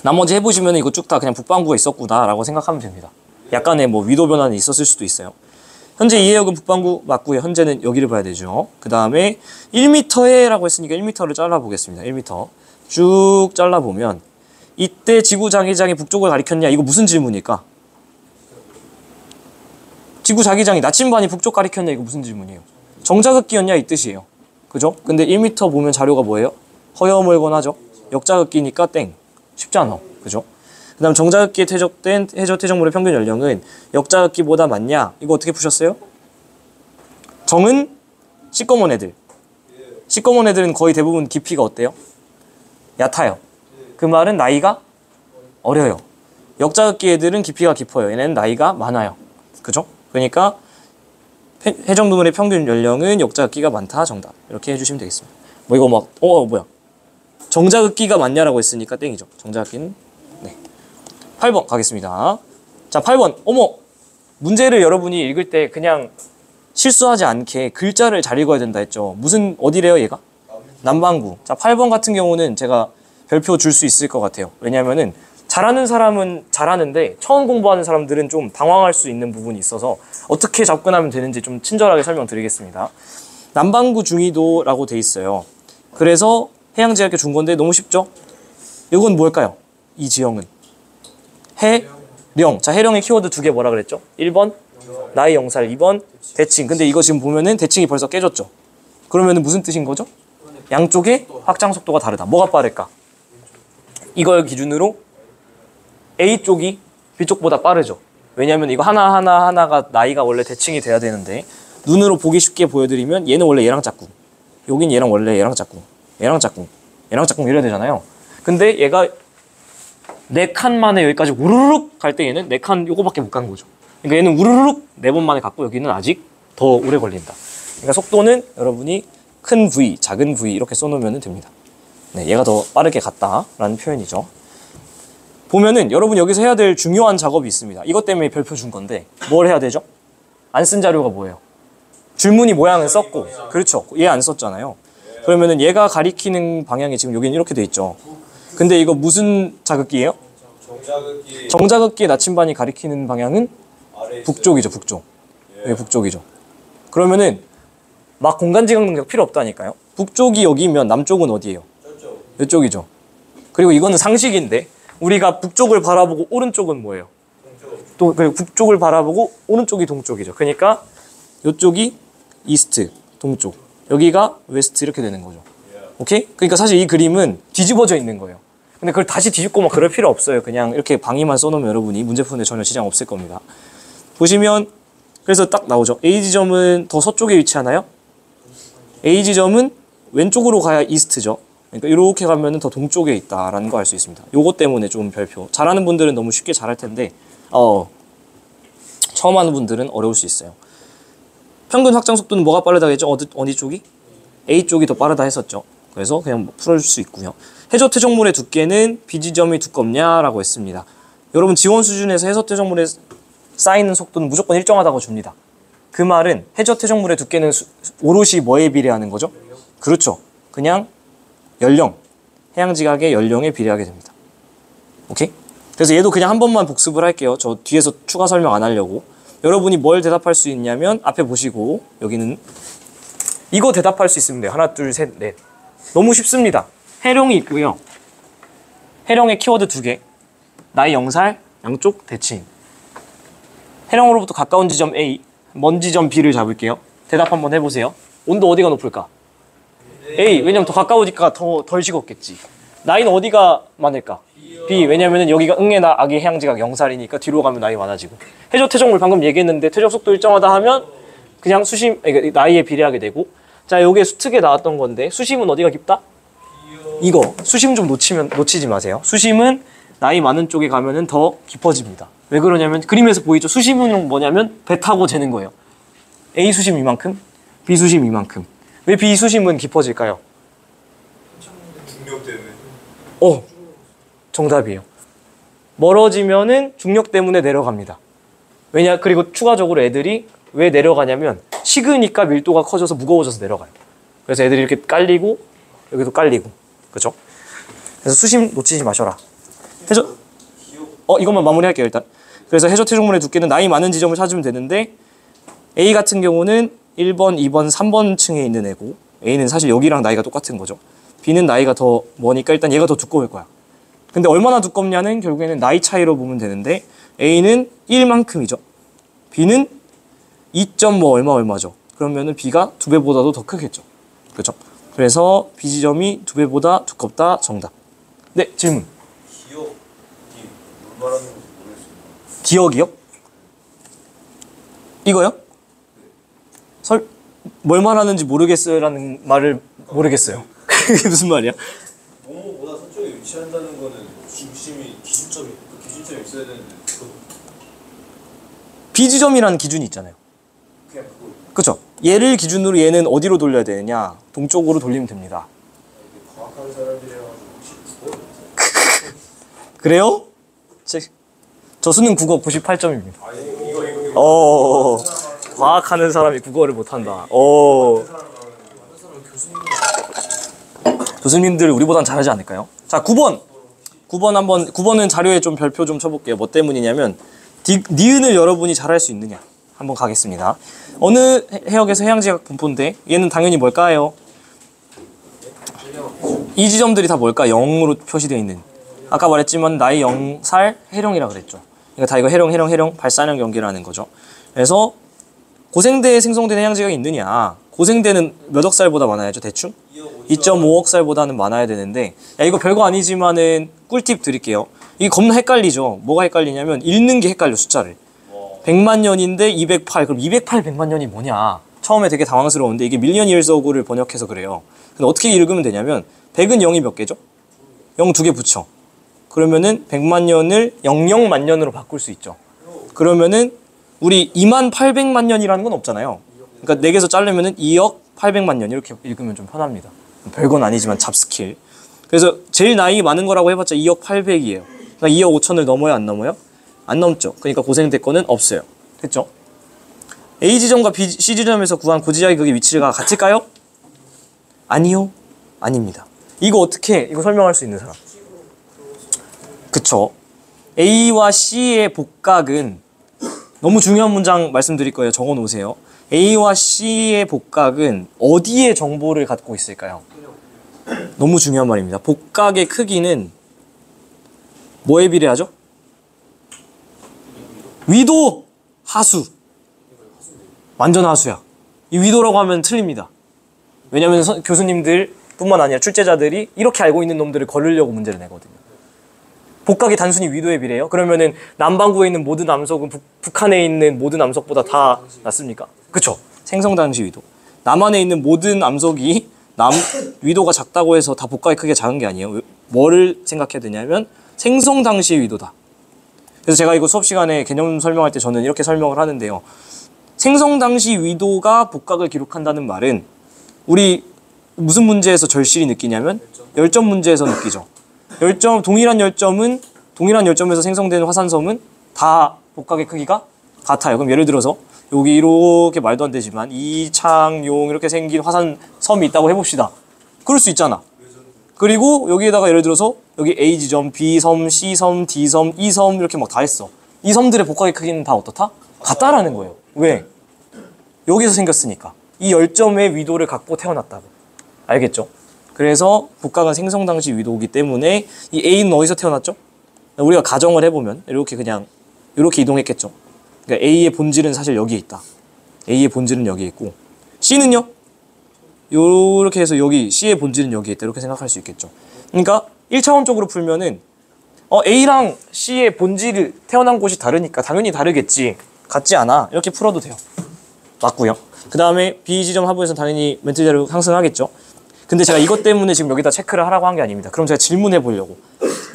나머지 해보시면 이거 쭉 다 그냥 북반구가 있었구나 라고 생각하면 됩니다. 약간의 뭐 위도 변화는 있었을 수도 있어요. 현재 이해역은 북반구 맞고요. 현재는 여기를 봐야 되죠. 그 다음에 1m에 라고 했으니까 1m를 잘라보겠습니다. 1m 쭉 잘라보면 이때 지구 자기장이 북쪽을 가리켰냐? 이거 무슨 질문일까? 지구 자기장이 나침반이 북쪽 가리켰냐? 이거 무슨 질문이에요? 정자극기였냐? 이 뜻이에요. 그죠? 근데 1m 보면 자료가 뭐예요? 허여멀건 하죠. 역자극기니까 땡. 쉽지 않아. 그죠? 그 다음 정자극기에 퇴적된 해저 퇴적물의 평균 연령은 역자극기보다 많냐? 이거 어떻게 푸셨어요? 정은 시꺼먼 애들. 시꺼먼 애들은 거의 대부분 깊이가 어때요? 얕아요. 그 말은 나이가 어려요. 역자극기 애들은 깊이가 깊어요. 얘네는 나이가 많아요. 그죠? 그러니까 해적동물의 평균 연령은 역자극기가 많다. 정답. 이렇게 해주시면 되겠습니다. 뭐 이거 막 뭐야? 정자극기가 많냐라고 했으니까 땡이죠. 정자극기는 네. 8번 가겠습니다. 자, 8번. 어머! 문제를 여러분이 읽을 때 그냥 실수하지 않게 글자를 잘 읽어야 된다 했죠. 어디래요, 얘가? 남반구. 자, 8번 같은 경우는 제가 별표 줄 수 있을 것 같아요. 왜냐면은 잘하는 사람은 잘하는데 처음 공부하는 사람들은 좀 당황할 수 있는 부분이 있어서 어떻게 접근하면 되는지 좀 친절하게 설명드리겠습니다. 남반구 중위도라고 돼 있어요. 그래서 해양지학에 준 건데 너무 쉽죠? 이건 뭘까요? 이 지형은 해령. 자, 해령의 키워드 두 개 뭐라 그랬죠? 1번 나의 영살, 2번 대칭. 근데 이거 지금 보면은 대칭이 벌써 깨졌죠? 그러면은 무슨 뜻인 거죠? 양쪽의 확장 속도가 다르다. 뭐가 빠를까? 이걸 기준으로 A 쪽이 B 쪽보다 빠르죠. 왜냐하면 이거 하나가 나이가 원래 대칭이 돼야 되는데 눈으로 보기 쉽게 보여드리면 얘는 원래 얘랑 짝꿍, 여긴 얘랑 원래 얘랑 짝꿍, 얘랑 짝꿍, 얘랑 짝꿍 이래야 되잖아요. 근데 얘가 4칸 만에 여기까지 우르륵 갈 때 얘는 4칸 요거밖에 못 간 거죠. 그러니까 얘는 우르륵 4번 만에 갔고 여기는 아직 더 오래 걸린다. 그러니까 속도는 여러분이 큰 V, 작은 V 이렇게 써놓으면 됩니다. 네, 얘가 더 빠르게 갔다라는 표현이죠. 보면은 여러분 여기서 해야 될 중요한 작업이 있습니다. 이것 때문에 별표 준 건데 뭘 해야 되죠? 안 쓴 자료가 뭐예요? 줄무늬 모양은 썼고, 그렇죠. 얘 안 썼잖아요. 그러면은 얘가 가리키는 방향이 지금 여기는 이렇게 돼 있죠. 근데 이거 무슨 자극기예요? 정자극기 정자극기의 나침반이 가리키는 방향은 아래 있어요. 북쪽이죠, 북쪽. 여기 북쪽이죠. 그러면은 막 공간지각 능력 필요 없다니까요. 북쪽이 여기면 남쪽은 어디예요? 저쪽 이쪽이죠. 그리고 이거는 상식인데 우리가 북쪽을 바라보고 오른쪽은 뭐예요? 동쪽 또 그리고 북쪽을 바라보고 오른쪽이 동쪽이죠. 그러니까 이쪽이 이스트, 동쪽. 여기가 웨스트 이렇게 되는 거죠. 오케이? 그러니까 사실 이 그림은 뒤집어져 있는 거예요. 근데 그걸 다시 뒤집고 막 그럴 필요 없어요. 그냥 이렇게 방위만 써놓으면 여러분이 문제 푸는데 전혀 지장 없을 겁니다. 보시면 그래서 딱 나오죠. A 지점은 더 서쪽에 위치하나요? A 지점은 왼쪽으로 가야 이스트죠. 그러니까 이렇게 가면은 더 동쪽에 있다라는 거 알 수 있습니다. 요거 때문에 좀 별표. 잘하는 분들은 너무 쉽게 잘할 텐데 처음 하는 분들은 어려울 수 있어요. 평균 확장 속도는 뭐가 빠르다 했죠? 어디 쪽이? A 쪽이 더 빠르다 했었죠. 그래서 그냥 풀어줄 수 있고요. 해저 퇴적물의 두께는 B 지점이 두껍냐라고 했습니다. 여러분 지원 수준에서 해저 퇴적물에 쌓이는 속도는 무조건 일정하다고 줍니다. 그 말은 해저 퇴적물의 두께는 오롯이 뭐에 비례하는 거죠? 그렇죠. 그냥 연령, 해양지각의 연령에 비례하게 됩니다. 오케이? 그래서 얘도 그냥 한 번만 복습을 할게요. 저 뒤에서 추가 설명 안 하려고. 여러분이 뭘 대답할 수 있냐면 앞에 보시고 여기는 이거 대답할 수 있으면 돼요. 하나, 둘, 셋, 넷. 너무 쉽습니다. 해룡이 있고요. 해룡의 키워드 2개. 나이 0살, 양쪽 대칭. 해룡으로부터 가까운 지점 A, 먼 지점 B를 잡을게요. 대답 한번 해보세요. 온도 어디가 높을까? A. 왜냐면 더 가까우니까 덜 식었겠지. 나이는 어디가 많을까? B. 왜냐면은 여기가 응애나 악의 해양지각 0살이니까 뒤로 가면 나이 많아지고. 해저 퇴적물 방금 얘기했는데 퇴적 속도 일정하다 하면 그냥 수심, 그러니까 나이에 비례하게 되고. 자, 요게 수특에 나왔던 건데 수심은 어디가 깊다? 이거 수심 좀 놓치지 마세요. 수심은 나이 많은 쪽에 가면은 더 깊어집니다. 왜 그러냐면 그림에서 보이죠? 수심은 뭐냐면 배 타고 재는 거예요. A 수심 이만큼, B 수심 이만큼. 왜 B 수심은 깊어질까요? 중력 때문에 정답이에요. 멀어지면은 중력 때문에 내려갑니다. 왜냐? 그리고 추가적으로 애들이 왜 내려가냐면 식으니까 밀도가 커져서 무거워져서 내려가요. 그래서 애들이 이렇게 깔리고 여기도 깔리고, 그렇죠? 그래서 수심 놓치지 마셔라. 해저 이것만 마무리할게요 일단. 그래서 해저 퇴적물의 두께는 나이 많은 지점을 찾으면 되는데 A 같은 경우는 1번, 2번, 3번 층에 있는 애고 A는 사실 여기랑 나이가 똑같은 거죠. B는 나이가 더 머니까 일단 얘가 더 두꺼울 거야. 근데 얼마나 두껍냐는 결국에는 나이 차이로 보면 되는데 A는 1만큼이죠. B는 2. 얼마죠. 그러면은 B가 2배보다도 더 크겠죠. 그렇죠? 그래서 B 지점이 2배보다 두껍다. 정답. 네, 질문. 기억이 뭘 말하는 건지 모르겠습니다. 기억이요? 이거요? 뭘 말하는지 모르겠어요라는 말을 모르겠어요. 그게 무슨 말이야? 뭐뭐보다 서쪽에 위치한다는 거는 중심이 기준점이 있어야 되는데 B 지점이라는 기준이 있잖아요. 그냥 그거 그렇죠? 얘를 기준으로 얘는 어디로 돌려야 되느냐? 동쪽으로 돌리면 됩니다. 과학하는 사람들이라고 혹시 그거 그래요? 저 수능 국어 98점입니다. 이거 과학하는 사람이 국어를 못한다. 교수님들 우리보단 잘하지 않을까요? 자, 9번은 자료에 좀 별표 좀 쳐볼게요. 뭐 때문이냐면 니은을 여러분이 잘할 수 있느냐 한번 가겠습니다. 어느 해역에서 해양지각 분포인데 얘는 당연히 뭘까요? 이 지점들이 다 뭘까? 0으로 표시되어 있는. 아까 말했지만 나이 0살 해룡이라 그랬죠. 그러니까 다 이거 해룡 발산형 경계라는 거죠. 그래서 고생대에 생성된 해양지각이 있느냐? 고생대는 몇 억 살보다 많아야죠, 대충? 2.5억 살보다는 많아야 되는데, 야, 이거 별거 아니지만은 꿀팁 드릴게요. 이게 겁나 헷갈리죠. 뭐가 헷갈리냐면 읽는 게 헷갈려, 숫자를. 100만 년인데 208. 그럼 208 100만 년이 뭐냐? 처음에 되게 당황스러운데 이게 밀리언 이어스 어고를 번역해서 그래요. 근데 어떻게 읽으면 되냐면 100은 0이 몇 개죠? 0 2개 붙여. 그러면은 100만 년을 00만 년으로 바꿀 수 있죠. 그러면은 우리 2만 800만 년이라는 건 없잖아요. 그러니까 4개에서 자르면은 2억 800만 년 이렇게 읽으면 좀 편합니다. 별건 아니지만 잡스킬. 그래서 제일 나이 많은 거라고 해봤자 2억 800이에요. 그러니까 2억 5천을 넘어요, 안 넘어요? 안 넘죠. 그러니까 고생대 거는 없어요. 됐죠? A 지점과 B, C 지점에서 구한 고지각의 극의 위치가 같을까요? 아니요. 아닙니다. 이거 어떻게 이거 설명할 수 있는 사람? 그쵸. A와 C의 복각은 너무 중요한 문장 말씀드릴 거예요. 적어 놓으세요. A와 C의 복각은 어디에 정보를 갖고 있을까요? 너무 중요한 말입니다. 복각의 크기는 뭐에 비례하죠? 위도, 하수. 완전 하수야. 이 위도라고 하면 틀립니다. 왜냐하면 교수님들 뿐만 아니라 출제자들이 이렇게 알고 있는 놈들을 거르려고 문제를 내거든요. 복각이 단순히 위도에 비례해요? 그러면은 남반구에 있는 모든 암석은 북한에 있는 모든 암석보다 다 낫습니까? 그쵸? 생성 당시 위도. 남한에 있는 모든 암석이 위도가 작다고 해서 다 복각이 크게 작은 게 아니에요. 뭐를 생각해야 되냐면 생성 당시의 위도다. 그래서 제가 이거 수업 시간에 개념 설명할 때 저는 이렇게 설명을 하는데요. 생성 당시 위도가 복각을 기록한다는 말은 우리 무슨 문제에서 절실히 느끼냐면 열점 문제에서 느끼죠. 동일한 열점에서 생성되는 화산섬은 다 복각의 크기가 같아요. 그럼 예를 들어서 여기 이렇게 말도 안 되지만 이창용 이렇게 생긴 화산섬이 있다고 해봅시다. 그럴 수 있잖아. 그리고 여기에다가 예를 들어서 여기 A 지점, B 섬, C 섬, D 섬, E 섬 이렇게 막 다 했어. 이 섬들의 복각의 크기는 다 어떻다? 같다라는 거예요. 왜? 여기서 생겼으니까. 이 열점의 위도를 갖고 태어났다고. 알겠죠? 그래서 복각은 생성 당시 위도이기 때문에 이 A는 어디서 태어났죠? 우리가 가정을 해보면 이렇게 그냥 이렇게 이동했겠죠. 그러니까 A의 본질은 사실 여기에 있다. A의 본질은 여기에 있고 C는요? 이렇게 해서 여기 C의 본질은 여기에 있다. 이렇게 생각할 수 있겠죠. 그러니까 1차원적으로 풀면은 A랑 C의 본질이 태어난 곳이 다르니까 당연히 다르겠지. 같지 않아. 이렇게 풀어도 돼요. 맞고요. 그 다음에 B 지점 하부에서는 당연히 멘트대로 상승하겠죠. 근데 제가 이것 때문에 지금 여기다 체크를 하라고 한 게 아닙니다. 그럼 제가 질문해 보려고.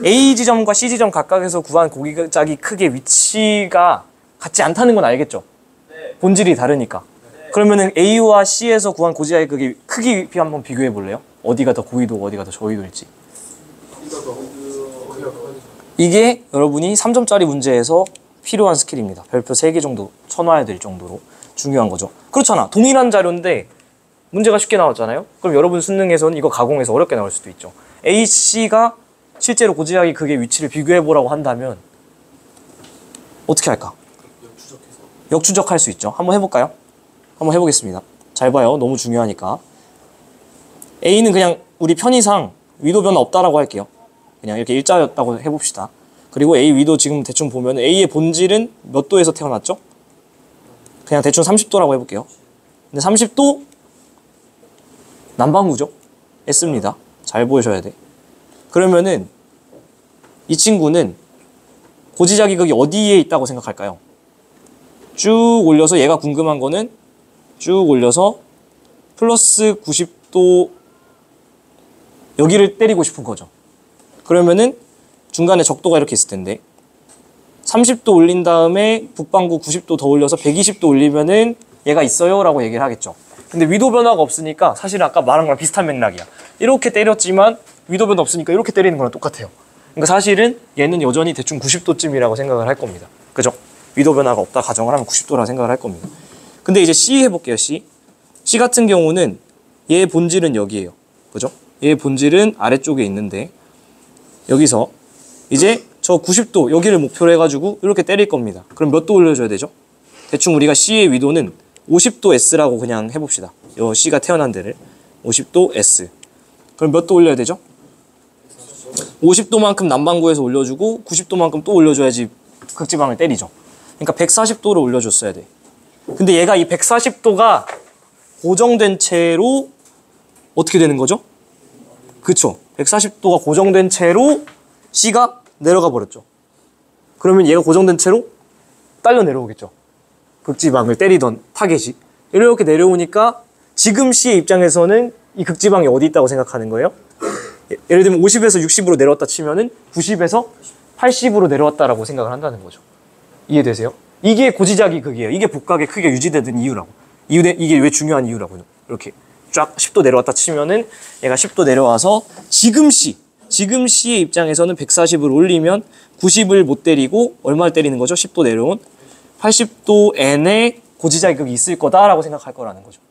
A 지점과 C 지점 각각에서 구한 고기자기 크기의 위치가 같지 않다는 건 알겠죠? 네. 본질이 다르니까. 네. 그러면은 A와 C에서 구한 고지자기 크기 한번 비교해 볼래요? 어디가 더 고위도고 어디가 더 저위도일지. 이게 여러분이 3점짜리 문제에서 필요한 스킬입니다. 별표 3개 정도 쳐놔야 될 정도로 중요한 거죠. 그렇잖아. 동일한 자료인데 문제가 쉽게 나왔잖아요. 그럼 여러분 수능에서는 이거 가공해서 어렵게 나올 수도 있죠. A, C가 실제로 고지자기 극의 위치를 비교해보라고 한다면 어떻게 할까? 역추적할 수 있죠. 한번 해볼까요? 한번 해보겠습니다. 잘 봐요. 너무 중요하니까. A는 그냥 우리 편의상 위도 변화 없다라고 할게요. 그냥 이렇게 일자였다고 해봅시다. 그리고 A 위도 지금 대충 보면 A의 본질은 몇 도에서 태어났죠? 그냥 대충 30도라고 해볼게요. 근데 30도 남반구죠? S입니다. 잘 보셔야 돼. 그러면은 이 친구는 고지자기극이 어디에 있다고 생각할까요? 쭉 올려서 얘가 궁금한 거는 쭉 올려서 플러스 90도 여기를 때리고 싶은 거죠. 그러면은 중간에 적도가 이렇게 있을 텐데 30도 올린 다음에 북반구 90도 더 올려서 120도 올리면은 얘가 있어요 라고 얘기를 하겠죠. 근데 위도 변화가 없으니까 사실 아까 말한 거랑 비슷한 맥락이야. 이렇게 때렸지만 위도 변화 없으니까 이렇게 때리는 거랑 똑같아요. 그러니까 사실은 얘는 여전히 대충 90도쯤이라고 생각을 할 겁니다. 그죠? 위도 변화가 없다 가정을 하면 90도라 생각을 할 겁니다. 근데 이제 C 해볼게요. C 같은 경우는 얘의 본질은 여기에요. 그죠? 얘의 본질은 아래쪽에 있는데 여기서 이제 저 90도 여기를 목표로 해가지고 이렇게 때릴 겁니다. 그럼 몇 도 올려줘야 되죠? 대충 우리가 C의 위도는 50도 S라고 그냥 해봅시다. 요 C가 태어난 데를 50도 S. 그럼 몇 도 올려야 되죠? 50도만큼 남반구에서 올려주고 90도만큼 또 올려줘야지 극지방을 때리죠. 그러니까 140도를 올려줬어야 돼. 근데 얘가 이 140도가 고정된 채로 어떻게 되는 거죠? 그쵸? 140도가 고정된 채로 C가 내려가 버렸죠. 그러면 얘가 고정된 채로 딸려 내려오겠죠. 극지방을 때리던 타겟이. 이렇게 내려오니까 지금 C의 입장에서는 이 극지방이 어디 있다고 생각하는 거예요? 예를 들면 50에서 60으로 내려왔다 치면은 90에서 80으로 내려왔다라고 생각을 한다는 거죠. 이해되세요? 이게 고지자기 극이에요. 이게 복각의 크기가 유지되는 이유라고. 이게 왜 중요한 이유라고요. 이렇게 쫙 10도 내려왔다 치면은 얘가 10도 내려와서 지금 C의 입장에서는 140을 올리면 90을 못 때리고 얼마를 때리는 거죠? 10도 내려온 80도 N의 고지자기극이 있을 거다라고 생각할 거라는 거죠.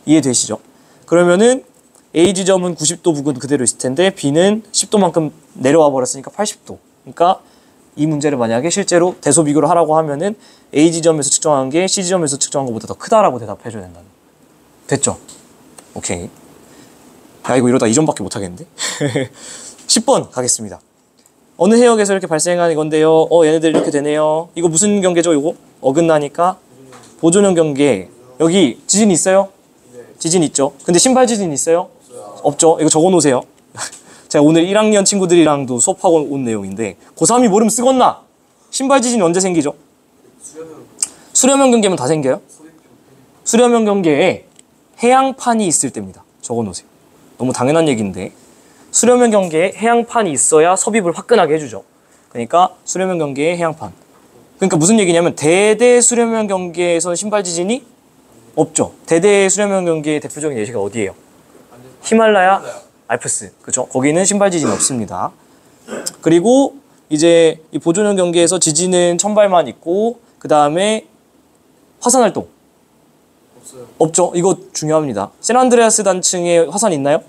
이해되시죠? 그러면은 A 지점은 90도 부근 그대로 있을 텐데 B는 10도만큼 내려와 버렸으니까 80도. 그러니까 이 문제를 만약에 실제로 대소 비교를 하라고 하면은 A 지점에서 측정한 게 C 지점에서 측정한 것보다 더 크다라고 대답해 줘야 된다는. 됐죠? 오케이. 야, 이거 이러다 2점밖에 못 하겠는데? 10번 가겠습니다. 어느 해역에서 이렇게 발생하는 건데요. 얘네들 이렇게 되네요. 이거 무슨 경계죠, 이거? 어긋나니까 보존형 경계. 여기 지진 있어요? 지진 있죠. 근데 신발 지진 있어요? 없죠. 이거 적어 놓으세요. 제가 오늘 1학년 친구들이랑도 수업하고 온 내용인데 고3이 모르면 쓰겄나? 신발 지진 언제 생기죠? 수렴형 경계면 다 생겨요? 수렴형 경계에 해양판이 있을 때입니다. 적어 놓으세요. 너무 당연한 얘기인데 수렴형 경계에 해양판이 있어야 섭입을 화끈하게 해주죠. 그러니까 수렴형 경계에 해양판. 그러니까 무슨 얘기냐면 대대 수렴형 경계에서는 신발 지진이 없죠. 대대 수렴형 경계의 대표적인 예시가 어디예요? 히말라야, 알프스. 그죠? 거기는 신발 지진이 없습니다. 그리고 이제 이 보존형 경계에서 지진은 천발만 있고 그 다음에 화산 활동 없어요. 없죠. 이거 중요합니다. 샌안드레아스 단층에 화산 있나요?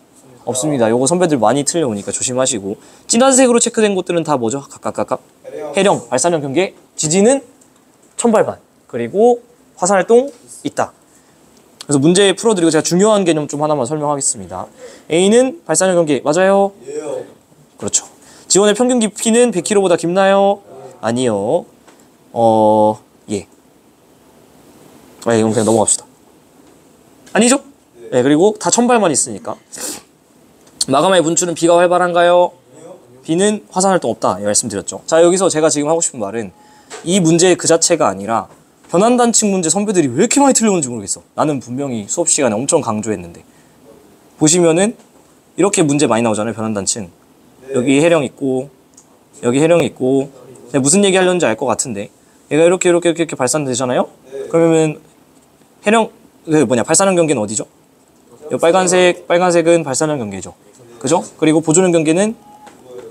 없습니다. 요거 선배들 많이 틀려오니까 조심하시고 진한색으로 체크된 곳들은 다 뭐죠? 각각 해령, 발산형 경계, 지진은 천발반 그리고 화산 활동 있다. 그래서 문제 풀어드리고 제가 중요한 개념 좀 하나만 설명하겠습니다. A는 발산형 경계 맞아요? 예요. 그렇죠. 지원의 평균 깊이는 100km보다 깊나요? 아니요. 예. 이건 그냥 넘어갑시다. 아니죠? 네, 그리고 다 천발만 있으니까. 마그마의 분출은 비가 활발한가요? 비는 화산 활동 없다. 이 말씀드렸죠. 자, 여기서 제가 지금 하고 싶은 말은 이 문제 그 자체가 아니라 변환단층 문제 선배들이 왜 이렇게 많이 틀려오는지 모르겠어. 나는 분명히 수업 시간에 엄청 강조했는데 보시면은 이렇게 문제 많이 나오잖아요. 변환단층. 여기 해령 있고 여기 해령이 있고 무슨 얘기 하려는지 알 것 같은데 얘가 이렇게 발산되잖아요. 그러면 해령 발산형 경계는 어디죠? 이 빨간색은 발산형 경계죠. 그죠? 그리고 보존형 경계는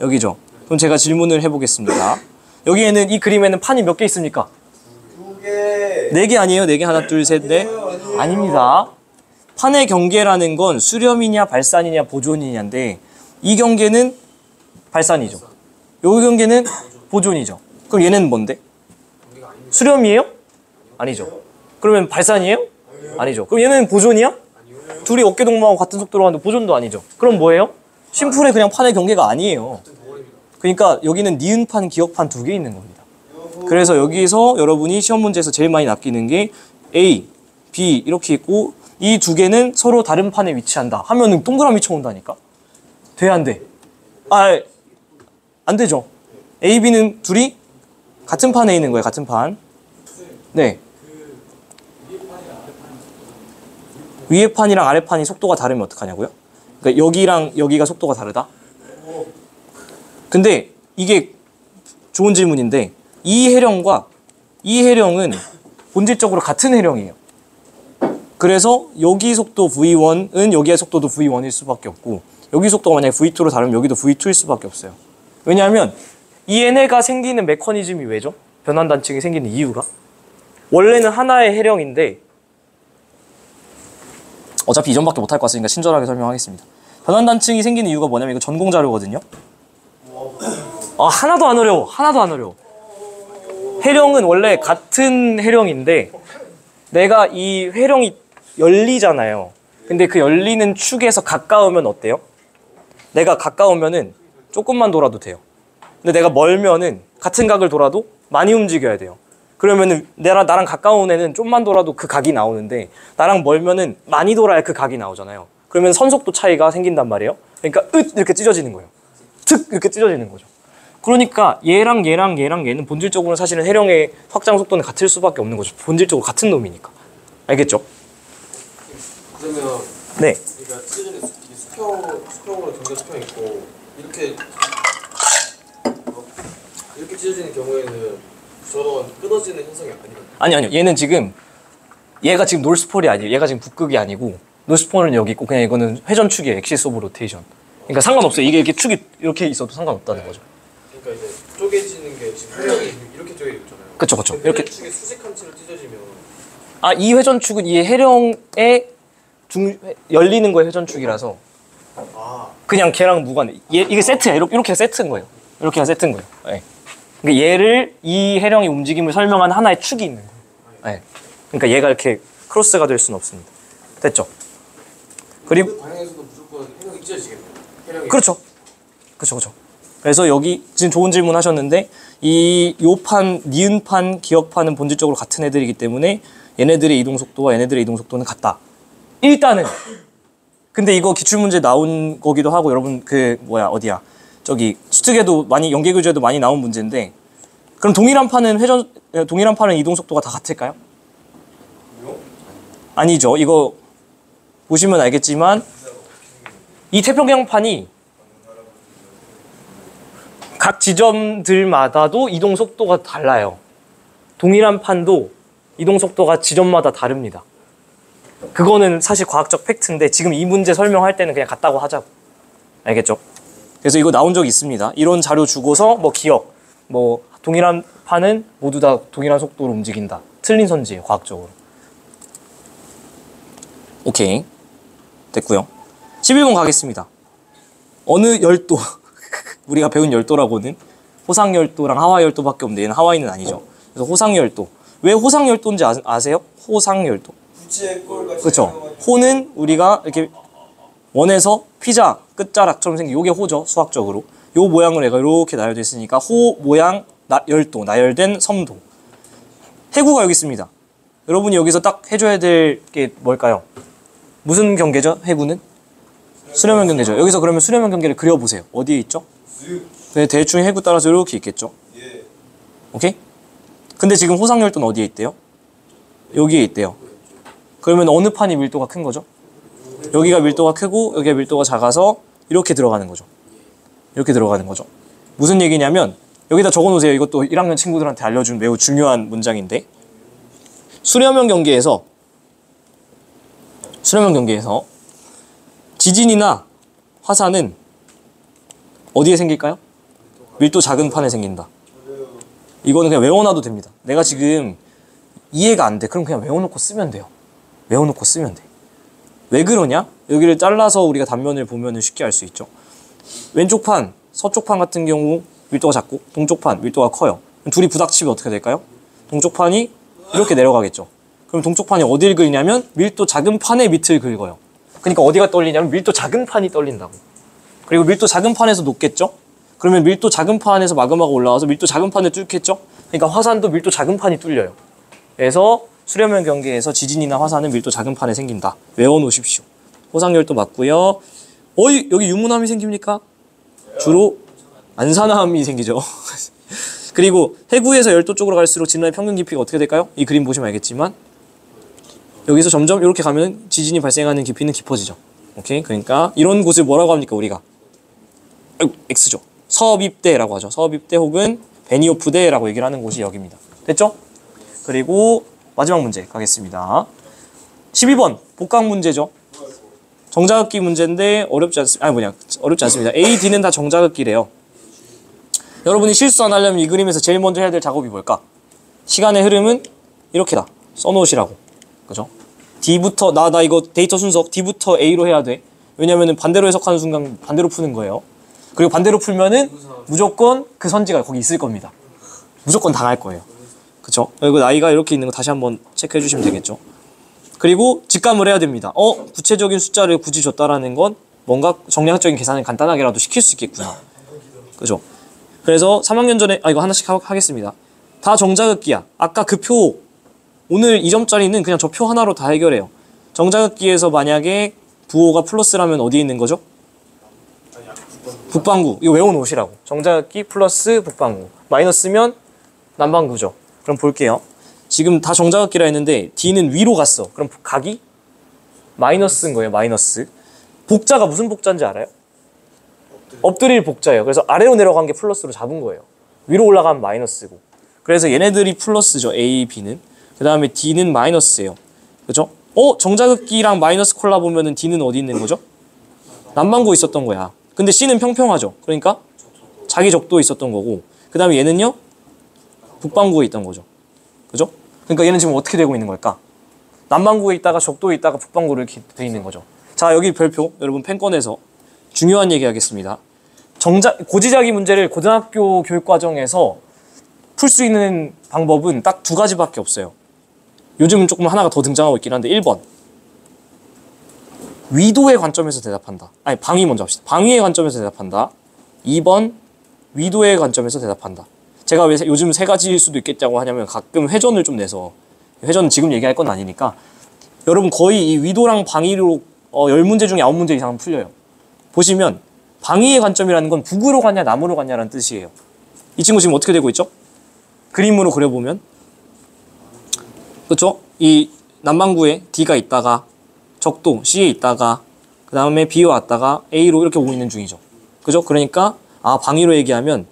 여기죠. 그럼 제가 질문을 해보겠습니다. 여기에는 이 그림에는 판이 몇 개 있습니까? 2개. 4개 아니에요? 4개 하나 둘 셋 넷? 아닙니다. 판의 경계라는 건 수렴이냐 발산이냐 보존이냐인데 이 경계는 발산이죠. 요 경계는 보존이죠. 그럼 얘는 뭔데? 수렴이에요? 아니죠. 그러면 발산이에요? 아니죠. 그럼 얘는 보존이야? 둘이 어깨 동무하고 같은 속도로 가는데 보존도 아니죠. 그럼 뭐예요? 심플해 그냥 판의 경계가 아니에요. 그러니까 여기는 니은판, 기억판 2개 있는 겁니다. 그래서 여기서 여러분이 시험 문제에서 제일 많이 낚이는 게 A, B 이렇게 있고 이 2개는 서로 다른 판에 위치한다 하면은 동그라미 쳐온다니까. 돼, 안 돼? 안 되죠. A, B는 둘이 같은 판에 있는 거예요. 같은 판. 네. 위에 판이랑 아래 판이 속도가 다르면 어떡하냐고요? 그러니까 여기랑 여기가 속도가 다르다? 근데 이게 좋은 질문인데 이 해령과 이 해령은 본질적으로 같은 해령이에요. 그래서 여기 속도 V1은 여기의 속도도 V1일 수밖에 없고 여기 속도가 만약에 V2로 다르면 여기도 V2일 수밖에 없어요. 왜냐하면 이 얘네가 생기는 메커니즘이 왜죠? 변환단층이 생기는 이유가? 원래는 하나의 해령인데 어차피 2점밖에 못할 것 같으니까 친절하게 설명하겠습니다. 변환단층이 생기는 이유가 뭐냐면 이거 전공 자료거든요. 하나도 안 어려워. 하나도 안 어려워. 해령은 원래 같은 해령인데 내가 이 해령이 열리잖아요. 근데 그 열리는 축에서 가까우면 어때요? 내가 가까우면은 조금만 돌아도 돼요. 근데 내가 멀면은 같은 각을 돌아도 많이 움직여야 돼요. 그러면은 나랑 가까운 애는 좀만 돌아도 그 각이 나오는데 나랑 멀면은 많이 돌아야 그 각이 나오잖아요. 그러면 선속도 차이가 생긴단 말이에요. 그러니까 이렇게 찢어지는 거예요. 툭 이렇게 찢어지는 거죠. 그러니까 얘랑 얘는 본질적으로는 사실은 해령의 확장 속도는 같을 수밖에 없는 거죠. 본질적으로 같은 놈이니까. 알겠죠? 그러면 네. 그러니까 찢어지는 수평으로 경계 수평 있고 이렇게 찢어지는 경우에는 저런 끊어지는 현상이 아니거든요. 아니요. 얘가 지금 놀스폴이 아니에요. 얘가 지금 북극이 아니고 놀스폴은 여기 있고 그냥 이거는 회전축이에요. 엑시스 오브 로테이션. 그러니까 상관없어요. 이게 이렇게 축이 이렇게 있어도 상관없다는 거죠. 그러니까 이제 쪼개지는 게 지금 해령이 이렇게 쪼개 있잖아요. 그쵸. 이렇게 축이 수직한 채로 찢어지면 이 회전축은 이 해령의 열리는 거의 회전축이라서 그냥 걔랑 무관해. 이게 세트야. 이렇게 세트인 거예요. 이렇게가 세트인 거예요. 네. 그러니까 얘를 이 해령의 움직임을 설명하는 하나의 축이 있는 거예요. 네. 그러니까 얘가 이렇게 크로스가 될 수는 없습니다. 됐죠? 그리고 그 방향에서도 무조건 해령이 찢어지겠네요. 해령이. 그렇죠. 그렇죠. 그래서 여기 지금 좋은 질문 하셨는데 이 요판, 니은판, 기역판은 본질적으로 같은 애들이기 때문에 얘네들의 이동 속도와 얘네들의 이동 속도는 같다. 일단은. 근데 이거 기출문제 나온 거기도 하고 여러분 어디야? 저기 수특에도 많이 연계교재에도 많이 나온 문제인데 그럼 동일한 판은 이동 속도가 다 같을까요? 아니죠. 이거 보시면 알겠지만 이 태평양판이 각 지점들마다도 이동 속도가 달라요. 동일한 판도 이동 속도가 지점마다 다릅니다. 그거는 사실 과학적 팩트인데 지금 이 문제 설명할 때는 그냥 같다고 하자고. 알겠죠? 그래서 이거 나온 적이 있습니다. 이런 자료 주고서 뭐 기억, 뭐 동일한 판은 모두 다 동일한 속도로 움직인다. 틀린 선지예요, 과학적으로. 오케이. 됐고요. 11번 가겠습니다. 어느 열도 우리가 배운 열도라고는 호상열도랑 하와열도밖에 없는데 얘는 하와이는 아니죠. 그래서 호상열도. 왜 호상열도인지 아세요? 호상열도. 부채 꼴같이 그렇죠. 호는 우리가 이렇게 원에서 피자 끝자락처럼 생긴 요게 호죠. 수학적으로. 요 모양을 얘가 이렇게 나열되어 있으니까 호 모양 열도, 나열된 섬도. 해구가 여기 있습니다. 여러분이 여기서 딱 해줘야 될 게 뭘까요? 무슨 경계죠? 해구는? 수렴형 경계죠. 여기서 그러면 수렴형 경계를 그려보세요. 어디에 있죠? 네, 대충 해구 따라서 이렇게 있겠죠. 예. 오케이? 근데 지금 호상열도는 어디에 있대요? 여기에 있대요. 그러면 어느 판이 밀도가 큰 거죠? 여기가 밀도가 크고 여기가 밀도가 작아서 이렇게 들어가는 거죠. 이렇게 들어가는 거죠. 무슨 얘기냐면 여기다 적어놓으세요. 이것도 1학년 친구들한테 알려준 매우 중요한 문장인데 수렴형 경계에서 지진이나 화산은 어디에 생길까요? 밀도 작은 판에 생긴다. 이거는 그냥 외워놔도 됩니다. 내가 지금 이해가 안 돼. 그럼 그냥 외워놓고 쓰면 돼요. 외워놓고 쓰면 돼. 왜 그러냐? 여기를 잘라서 우리가 단면을 보면 쉽게 알 수 있죠. 왼쪽 판, 서쪽 판 같은 경우 밀도가 작고 동쪽 판 밀도가 커요. 둘이 부닥치면 어떻게 될까요? 동쪽 판이 이렇게 내려가겠죠. 그럼 동쪽 판이 어디를 긁냐면 밀도 작은 판의 밑을 긁어요. 그러니까 어디가 떨리냐면 밀도 작은 판이 떨린다고. 그리고 밀도 작은 판에서 녹겠죠? 그러면 밀도 작은 판에서 마그마가 올라와서 밀도 작은 판을 뚫겠죠? 그러니까 화산도 밀도 작은 판이 뚫려요. 그래서 수렴형 경계에서 지진이나 화산은 밀도 작은 판에 생긴다. 외워놓으십시오. 호상열도 맞고요. 여기 유문함이 생깁니까? 주로 안산함이 생기죠. 그리고 해구에서 열도 쪽으로 갈수록 진라의 평균 깊이가 어떻게 될까요? 이 그림 보시면 알겠지만 여기서 점점 이렇게 가면 지진이 발생하는 깊이는 깊어지죠. 오케이? 그러니까 이런 곳을 뭐라고 합니까 우리가? X죠. 서입대라고 하죠. 서입대 혹은 베니오프대라고 얘기를 하는 곳이 여기입니다. 됐죠? 그리고 마지막 문제 가겠습니다. 12번 복강 문제죠. 정자극기 문제인데 어렵지 않습니다. A, D는 다 정자극기래요. 여러분이 실수 안 하려면 이 그림에서 제일 먼저 해야 될 작업이 뭘까? 시간의 흐름은 이렇게다. 써놓으시라고. 그죠? D부터 나 이거 데이터 순서 D부터 A로 해야 돼. 왜냐면은 반대로 해석하는 순간 반대로 푸는 거예요. 그리고 반대로 풀면은 무조건 그 선지가 거기 있을 겁니다. 무조건 당할 거예요. 그쵸? 그리고 나이가 이렇게 있는 거 다시 한번 체크해 주시면 되겠죠. 그리고 직감을 해야 됩니다. 구체적인 숫자를 굳이 줬다라는 건 뭔가 정량적인 계산을 간단하게라도 시킬 수 있겠구나. 그죠? 그래서 3학년 전에 이거 하나씩 하겠습니다. 다 정자극기야. 아까 그 표 오늘 2점짜리는 그냥 저 표 하나로 다 해결해요. 정자극기에서 만약에 부호가 플러스라면 어디에 있는 거죠? 북반구. 이거 외워놓으시라고. 정자극기 플러스 북반구. 마이너스면 남반구죠. 그럼 볼게요. 지금 다 정자극기라 했는데 D는 위로 갔어. 그럼 각이 마이너스인 거예요. 마이너스. 복자가 무슨 복자인지 알아요? 엎드릴 복자예요. 그래서 아래로 내려간 게 플러스로 잡은 거예요. 위로 올라가면 마이너스고. 그래서 얘네들이 플러스죠. A, B는. 그 다음에 D는 마이너스예요. 그죠? 정자극기랑 마이너스 콜라 보면은 D는 어디 있는 거죠? 남반구에 있었던 거야. 근데 C는 평평하죠. 그러니까 자기 적도에 있었던 거고. 그 다음에 얘는요? 북반구에 있던 거죠. 그죠? 그러니까 얘는 지금 어떻게 되고 있는 걸까? 남반구에 있다가 적도에 있다가 북반구를 이렇게 돼 있는 거죠. 자, 여기 별표. 여러분 펜 꺼내서 중요한 얘기 하겠습니다. 고지자기 문제를 고등학교 교육과정에서 풀 수 있는 방법은 딱 두 가지밖에 없어요. 요즘은 조금 하나가 더 등장하고 있긴 한데 1번 위도의 관점에서 대답한다. 아니 방위 먼저 합시다. 방위의 관점에서 대답한다. 2번 위도의 관점에서 대답한다. 제가 왜 요즘 세 가지일 수도 있겠다고 하냐면 가끔 회전을 좀 내서 회전은 지금 얘기할 건 아니니까 여러분 거의 이 위도랑 방위로 10문제 중에 9문제 이상은 풀려요. 보시면 방위의 관점이라는 건 북으로 갔냐 남으로 갔냐라는 뜻이에요. 이 친구 지금 어떻게 되고 있죠? 그림으로 그려보면 그렇죠? 이 남반구에 D가 있다가 적도 C에 있다가 그 다음에 B에 왔다가 A로 이렇게 오고 있는 중이죠. 그죠? 그러니까 방위로 얘기하면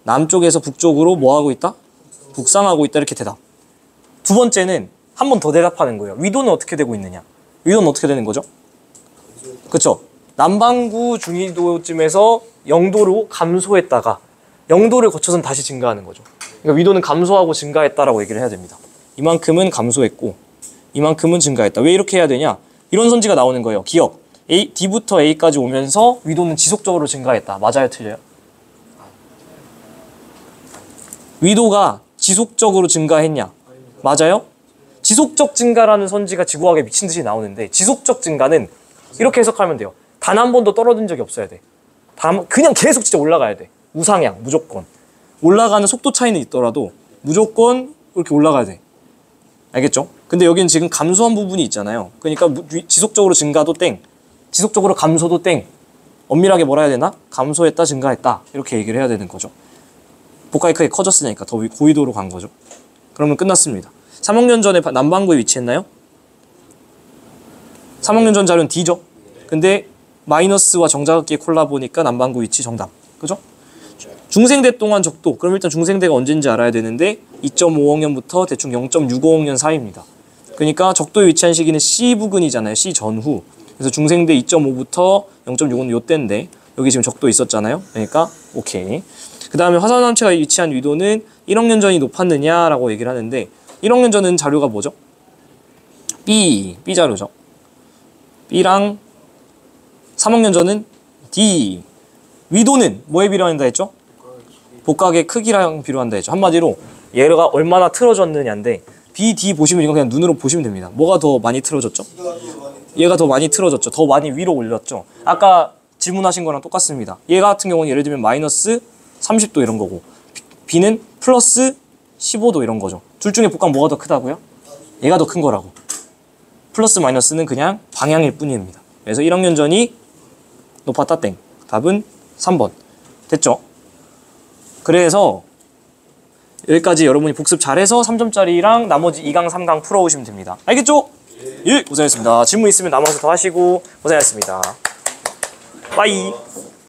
남쪽에서 북쪽으로 뭐 하고 있다? 북상하고 있다 이렇게 대답. 두 번째는 한 번 더 대답하는 거예요. 위도는 어떻게 되고 있느냐? 위도는 어떻게 되는 거죠? 그렇죠? 남반구 중위도쯤에서 0도로 감소했다가 0도를 거쳐서는 다시 증가하는 거죠. 그러니까 위도는 감소하고 증가했다라고 얘기를 해야 됩니다. 이만큼은 감소했고 이만큼은 증가했다. 왜 이렇게 해야 되냐? 이런 선지가 나오는 거예요. 기억. D부터 A까지 오면서 위도는 지속적으로 증가했다. 맞아요? 틀려요? 위도가 지속적으로 증가했냐? 맞아요? 지속적 증가라는 선지가 지구과학에 미친 듯이 나오는데 지속적 증가는 이렇게 해석하면 돼요. 단 한 번도 떨어진 적이 없어야 돼. 그냥 계속 진짜 올라가야 돼. 우상향 무조건. 올라가는 속도 차이는 있더라도 무조건 이렇게 올라가야 돼. 알겠죠? 근데 여기는 지금 감소한 부분이 있잖아요. 그러니까 지속적으로 증가도 땡, 지속적으로 감소도 땡. 엄밀하게 뭐라 해야 되나? 감소했다, 증가했다. 이렇게 얘기를 해야 되는 거죠. 복합이 크게 커졌으니까 더 고위도로 간 거죠. 그러면 끝났습니다. 3억 년 전에 남반구에 위치했나요? 3억 년 전 자료는 D죠. 근데 마이너스와 정자각기의 콜라보니까 남반구 위치 정답. 그죠? 중생대 동안 적도. 그럼 일단 중생대가 언제인지 알아야 되는데 2.5억 년부터 대충 0.65억 년 사이입니다. 그러니까 적도에 위치한 시기는 C 부근이잖아요. C 전후. 그래서 중생대 2.5부터 0.65는 요때인데 여기 지금 적도 있었잖아요. 그러니까 오케이. 그 다음에 화산암체가 위치한 위도는 1억 년 전이 높았느냐라고 얘기를 하는데 1억 년 전은 자료가 뭐죠? B 자료죠. B랑 3억 년 전은 D. 위도는 뭐에 비례한다 했죠? 복각의 크기랑 비례한다 했죠. 한마디로 얘가 얼마나 틀어졌느냐인데 B, D 보시면 이건 그냥 눈으로 보시면 됩니다. 뭐가 더 많이 틀어졌죠? 얘가 더 많이 틀어졌죠. 더 많이 위로 올렸죠. 아까 질문하신 거랑 똑같습니다. 얘 같은 경우는 예를 들면 마이너스 30도 이런 거고 B는 플러스 15도 이런 거죠. 둘 중에 복각 뭐가 더 크다고요? 얘가 더 큰 거라고. 플러스 마이너스는 그냥 방향일 뿐입니다. 그래서 1억 년 전이 높았다 땡. 답은 3번. 됐죠? 그래서 여기까지 여러분이 복습 잘해서 3점짜리랑 나머지 2강, 3강 풀어오시면 됩니다. 알겠죠? 예, 고생했습니다. 질문 있으면 남아서 더 하시고 고생했습니다. 빠이.